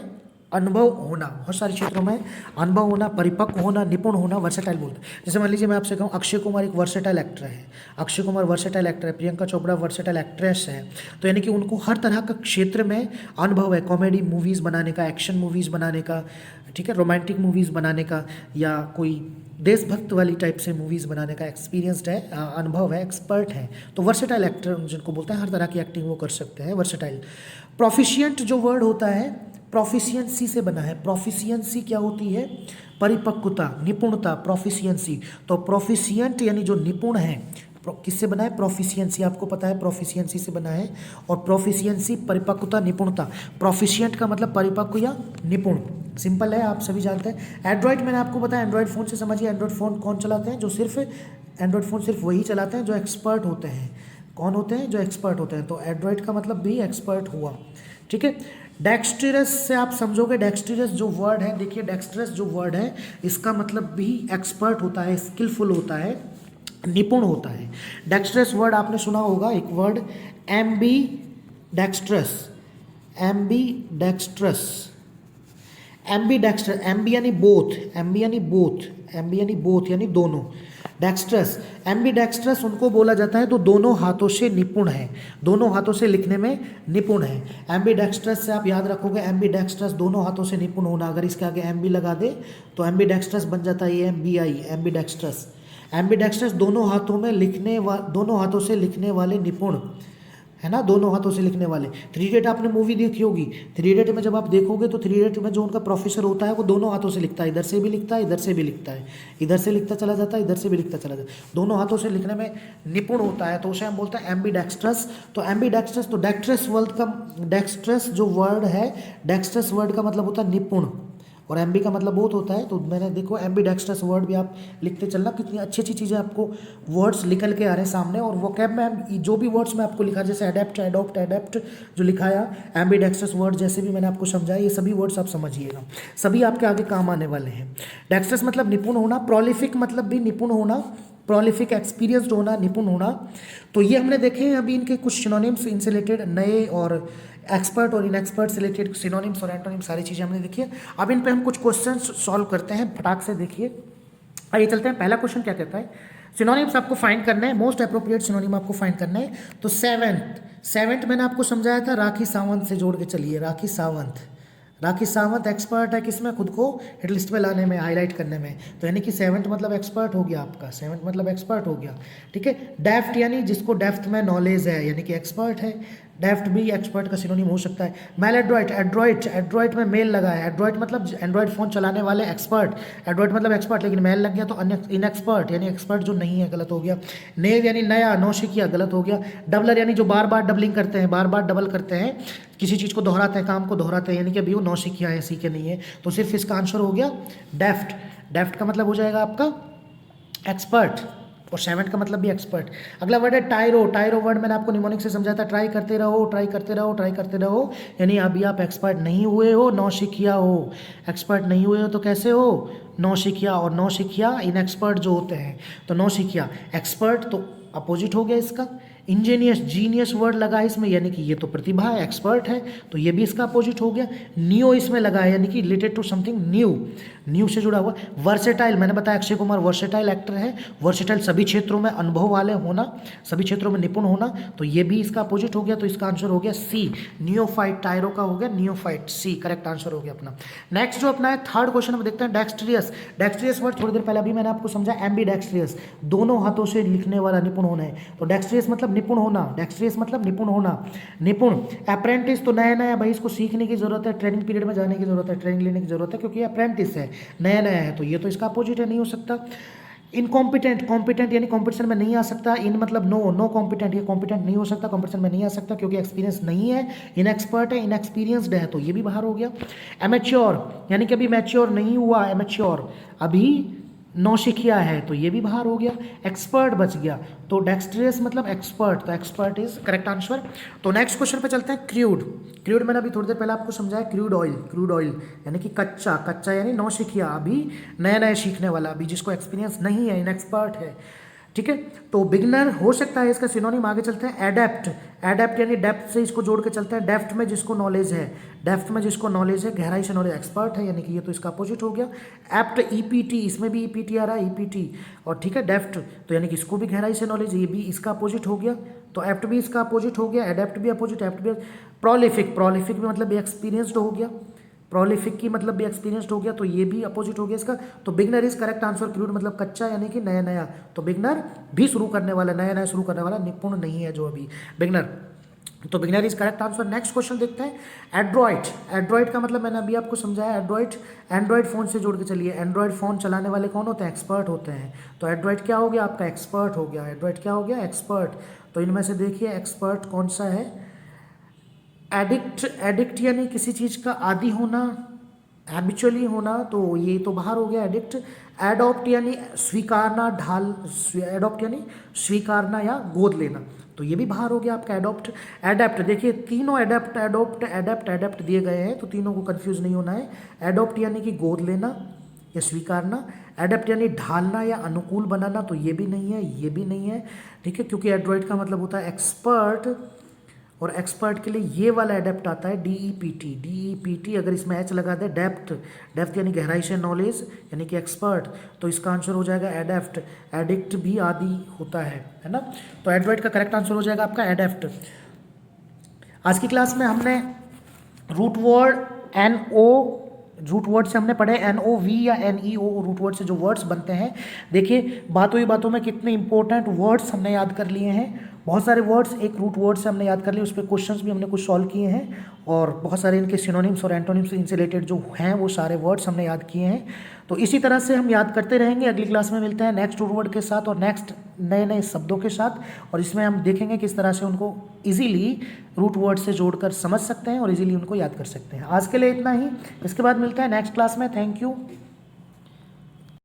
अनुभव होना, बहुत सारे क्षेत्रों में अनुभव होना, परिपक्व होना, निपुण होना, वर्सेटाइल बोलते हैं। जैसे मान लीजिए मैं आपसे कहूँ अक्षय कुमार एक वर्सेटाइल एक्टर है, अक्षय कुमार वर्सेटाइल एक्टर है, प्रियंका चोपड़ा वर्सेटाइल एक्ट्रेस है, तो यानी कि उनको हर तरह का क्षेत्र में अनुभव है, कॉमेडी मूवीज़ बनाने का, एक्शन मूवीज़ बनाने का, ठीक है, रोमांटिक मूवीज़ बनाने का, या कोई देशभक्त वाली टाइप से मूवीज़ बनाने का एक्सपीरियंस्ड है, अनुभव है, एक्सपर्ट है। तो वर्सेटाइल एक्टर जिनको बोलते हैं, हर तरह की एक्टिंग वो कर सकते हैं, वर्सेटाइल। प्रोफिशिएंट जो वर्ड होता है, प्रोफिशिएंसी से बना है। प्रोफिशिएंसी क्या होती है, परिपक्वता, निपुणता, प्रोफिशिएंसी। तो प्रोफिशिएंट यानी जो निपुण है, किससे बना है, प्रोफिशिएंसी, आपको पता है प्रोफिशिएंसी से बना है। और प्रोफिशिएंसी परिपक्वता, निपुणता। प्रोफिशिएंट का मतलब परिपक्व या निपुण, सिंपल है, आप सभी जानते हैं। एंड्रॉइड मैंने आपको बताया, एंड्रॉइड फ़ोन से समझिए, एंड्रॉइड फ़ोन कौन चलाते हैं, जो सिर्फ एंड्रॉइड फ़ोन सिर्फ वही चलाते हैं जो एक्सपर्ट होते हैं। कौन होते हैं, जो एक्सपर्ट होते हैं। तो एंड्रॉइड का मतलब भी एक्सपर्ट हुआ, ठीक है। डेक्स्ट्रस से आप समझोगे, डेक्स्ट्रस जो वर्ड है, देखिए डेक्स्ट्रस जो वर्ड है, इसका मतलब भी एक्सपर्ट होता है, स्किलफुल होता है, निपुण होता है। डेक्स्ट्रस वर्ड आपने सुना होगा, एक word Aamby dextrous, Aamby dextrous, Aamby dextrous, Aamby यानी बोथ, एम्बी यानी बोथ, एम्बी यानी बोथ यानी दोनों। डेक्स्ट्रस, एम्बी डेक्स्ट्रस उनको बोला जाता है तो दोनों हाथों से निपुण है, दोनों हाथों से लिखने में निपुण है। एम्बी डेक्स्ट्रस से आप याद रखोगे, एम्बी डेक्स्ट्रस दोनों हाथों से निपुण होना, अगर इसके आगे एम्बी लगा दे तो एम्बी डेक्स्ट्रस बन जाता है AMBI, Aamby dextrous. Aamby dextrous दोनों हाथों में दोनों हाथों से लिखने वाले निपुण, है ना, दोनों हाथों से लिखने वाले। 3 इडियट आपने मूवी देखी होगी, 3 इडियट में जब आप देखोगे तो 3 इडियट में जो उनका प्रोफेसर होता है वो दोनों हाथों से लिखता है, इधर से भी लिखता है, इधर से भी लिखता है, इधर से लिखता चला जाता है, इधर से भी लिखता चला जाता है, दोनों हाथों से लिखने में निपुण होता है, तो उसे हम बोलते हैं एम्बी डेक्स्ट्रस। तो एम्बी डेक्स्ट्रस, तो डेक्स्ट्रस जो वर्ड है, डेक्स्ट्रस वर्ड का मतलब होता है निपुण, और एम्बी का मतलब बहुत होता है। तो मैंने देखो एम्बी डेक्स्ट्रस वर्ड भी आप लिखते चलना, कितनी अच्छी अच्छी चीज़ें आपको वर्ड्स निकल के आ रहे हैं सामने। और वोकैब में जो भी वर्ड्स मैं आपको लिखा, जैसे एडेप्ट, एडोप्ट, एडेप्ट जो लिखाया, एम्बी डेक्स्ट्रस वर्ड जैसे भी मैंने आपको समझाया, ये सभी वर्ड्स आप समझिएगा, सभी आपके आगे काम आने वाले हैं। डेक्स्ट्रस मतलब निपुण होना, प्रोलिफिक मतलब भी निपुण होना, प्रोलिफिक एक्सपीरियंस्ड होना, निपुण होना। तो ये हमने देखे हैं अभी इनके कुछ सिनोनिम्स, इनसे रिलेटेड नए और एक्सपर्ट और इनएक्सपर्ट से रिलेटेड सिनोनिम्स और एंटोनिम्स, सारी चीज़ें हमने देखी है। अब इन पे हम कुछ क्वेश्चंस सॉल्व करते हैं फटाक से, देखिए आइए चलते हैं। पहला क्वेश्चन क्या कहता है, सिनोनिम्स आपको फाइंड करना है, मोस्ट अप्रोप्रिएट सिनोनिम आपको फाइंड करना है। तो सेवेंथ मैंने आपको समझाया था, राखी सावंत से जोड़ के चलिए, राखी सावंत एक्सपर्ट है किसमें, खुद को हिट लिस्ट में लाने में, हाईलाइट करने में, तो यानी कि 7th मतलब एक्सपर्ट हो गया आपका, 7th मतलब एक्सपर्ट हो गया, ठीक है। डेफ्ट यानी जिसको डेफ्थ में नॉलेज है, यानी कि एक्सपर्ट है, डेफ्ट भी एक्सपर्ट का सिनोनिम हो सकता है। मेल एड्रॉइट में मेल लगा है, एड्रॉइट मतलब एंड्रॉइड फ़ोन चलाने वाले एक्सपर्ट, एड्रॉइट मतलब एक्सपर्ट, लेकिन मेल लग गया तो इनएक्सपर्ट यानी एक्सपर्ट जो नहीं है, गलत हो गया। नेव यानी नया, नौसिखिया, गलत हो गया। डबलर यानी जो बार बार डबलिंग करते हैं, बार बार डबल करते हैं, किसी चीज़ को दोहराते हैं, काम को दोहराते हैं, यानी कि अभी वो नौसिखिया है, सीखे नहीं है, तो सिर्फ इसका आंसर हो गया डेफ्ट। डेफ्ट का मतलब हो जाएगा आपका एक्सपर्ट, और सेवेंट का मतलब भी एक्सपर्ट। अगला वर्ड है टायरो। टायरो वर्ड मैंने आपको निमोनिक से समझाया था, ट्राई करते रहो, ट्राई करते रहो, ट्राई करते रहो, यानी अभी आप एक्सपर्ट नहीं हुए हो, नौसिखिया हो। एक्सपर्ट नहीं हुए हो तो कैसे हो, नौसिखिया। और नौसिखिया इनएक्सपर्ट जो होते हैं, तो नौसिखिया। एक्सपर्ट तो अपोजिट हो गया इसका। इंजीनियस, जीनियस वर्ड लगा है इसमें, यानी कि ये तो प्रतिभा है, एक्सपर्ट है, तो ये भी इसका अपोजिट हो गया। न्यू इसमें लगा है, यानी कि related to something new, new से जुड़ा हुआ। वर्सेटाइल, मैंने बताया अक्षय कुमार वर्सेटाइल एक्टर है। वर्सेटाइल सभी क्षेत्रों में अनुभव वाले होना, सभी क्षेत्रों में निपुण होना, तो ये भी इसका अपोजिट हो गया। तो इसका आंसर हो गया सी, नियोफाइट। टायरो का हो गया नियोफाइट, सी करेक्ट आंसर हो गया अपना। नेक्स्ट जो अपना है थर्ड क्वेश्चन हम देखते हैं, डेक्सट्रियस। डेक्सट्रियस वर्ड थोड़ी देर पहले अभी मैंने आपको समझा, एम्बीडेक्सट्रियस, दोनों हाथों से लिखने वाला, निपुण होना है। तो डेक्सट्रियस मतलब निपुण होना, डेक्सट्रियस मतलब निपुण होना, निपुण। अप्रेंटिस तो नया नया भाई, इसको सीखने की जरूरत है, ट्रेनिंग पीरियड में जाने की जरूरत है, ट्रेनिंग लेने की जरूरत है, क्योंकि अप्रेंटिस है, नया नया है, तो ये तो इसका अपोजिट है, नहीं हो सकता। इनकॉम्पिटेंट, कॉम्पिटेंट यानी कॉम्पिटिशन में नहीं आ सकता। इन मतलब नो, नो कॉम्पिटेंट, ये कॉम्पिटेंट नहीं हो सकता, कॉम्पिटिशन में नहीं आ सकता, क्योंकि एक्सपीरियंस नहीं है। इनएक्सपर्ट है, इनएक्सपीरियंसड है, तो ये भी बाहर हो गया। एमेच्योर यानी कि अभी मैच्योर नहीं हुआ, एमेच्योर अभी नौसिखिया है, तो ये भी बाहर हो गया। एक्सपर्ट बच गया, तो डेक्सट्रियस मतलब एक्सपर्ट, तो एक्सपर्ट इज करेक्ट आंसर। तो नेक्स्ट क्वेश्चन पे चलते हैं, क्रूड। क्रूड मैंने अभी थोड़ी देर पहले आपको समझाया, क्रूड ऑयल। क्रूड ऑयल यानी कि कच्चा, कच्चा यानी नौसिखिया, अभी नया नया सीखने वाला, अभी जिसको एक्सपीरियंस नहीं है, इनएक्सपर्ट है, ठीक है। तो बिगनर हो सकता है, इसका सिनोनिम आगे चलते हैं, एडेप्ट। एडेप्ट यानी डेप्थ से इसको जोड़ के चलते हैं, डेप्थ में जिसको नॉलेज है, डेप्थ में जिसको नॉलेज है, गहराई से नॉलेज, एक्सपर्ट है, यानी कि ये तो इसका अपोजिट हो गया। एप्ट, ईपीटी, इसमें भी ईपीटी आ रहा है, ईपीटी, और ठीक है डेप्थ, तो यानी कि इसको भी गहराई से नॉलेज, ये भी इसका अपोजिट हो गया, तो एप्ट भी इसका अपोजिट हो गया, एडेप्ट भी अपोजिट, एप्ट भी। प्रोलिफिक, प्रोलिफिक भी मतलब एक्सपीरियंसड हो गया, प्रोलिफिक की मतलब भी एक्सपीरियंस्ड हो गया, तो ये भी अपोजिट हो गया इसका। तो beginner is correct answer. Crude मतलब कच्चा यानी कि नया नया, तो बिगनर भी शुरू करने वाला, नया नया शुरू करने वाला, निपुण नहीं है जो अभी बिगनर, तो beginner is correct answer. Next question देखते हैं, एंड्रॉइड। एंड्रॉइड का मतलब मैंने अभी आपको समझाया, एंड्रॉइड, एंड्रॉइड फोन से जोड़ के चलिए। एंड्रॉइड फोन चलाने वाले कौन होते हैं, एक्सपर्ट होते हैं, तो एंड्रॉइड क्या हो गया आपका, एक्सपर्ट हो गया। एंड्रॉइड क्या हो गया, एक्सपर्ट। तो इनमें से देखिए एक्सपर्ट कौन सा है, एडिक्ट। एडिक्ट यानी किसी चीज़ का आदी होना, हैबिचुअली होना, तो ये तो बाहर हो गया एडिक्ट। एडॉप्ट यानी स्वीकारना, ढाल, एडॉप्ट यानी स्वीकारना या गोद लेना, तो ये भी बाहर हो गया आपका एडॉप्ट। एडेप्ट, देखिए तीनों एडेप्ट, एडॉप्ट, एडेप्ट, एडेप्ट दिए गए हैं, तो तीनों को कंफ्यूज नहीं होना है। एडॉप्ट यानी कि गोद लेना या स्वीकारना, एडेप्ट यानी ढालना या अनुकूल बनाना, तो ये भी नहीं है, ये भी नहीं है, ठीक है, क्योंकि एंड्रॉइड का मतलब होता है एक्सपर्ट, और एक्सपर्ट के लिए ये वाला एडेप्ट आता है, डीईपीटी। डीईपीटी अगर इसमें एच लगा दे, डेप्थ, डेप्थ यानी गहराई से नॉलेज, यानी कि एक्सपर्ट, तो इसका आंसर हो जाएगा एडेप्ट। एडिक्ट भी आदि होता है ना, तो एंड्रॉइड का करेक्ट आंसर हो जाएगा आपका एडेप्ट। आज की क्लास में हमने रूट वर्ड रूट वर्ड से हमने पढ़े NOV या NEO, रूट वर्ड से जो वर्ड्स बनते हैं। देखिए बातों ही बातों में कितने इंपॉर्टेंट वर्ड्स हमने याद कर लिए हैं, बहुत सारे वर्ड्स एक रूट वर्ड से हमने याद कर लिए, उस पर क्वेश्चंस भी हमने कुछ सॉल्व किए हैं, और बहुत सारे इनके सिनोनिम्स और एंटोनिम्स इनसे रिलेटेड जो हैं वो सारे वर्ड्स हमने याद किए हैं। तो इसी तरह से हम याद करते रहेंगे। अगली क्लास में मिलते हैं नेक्स्ट रूट वर्ड के साथ और नेक्स्ट नए नए शब्दों के साथ, और इसमें हम देखेंगे किस तरह से उनको ईजिली रूट वर्ड से जोड़कर समझ सकते हैं और इजीली उनको याद कर सकते हैं। आज के लिए इतना ही, इसके बाद मिलते हैं नेक्स्ट क्लास में। Thank you.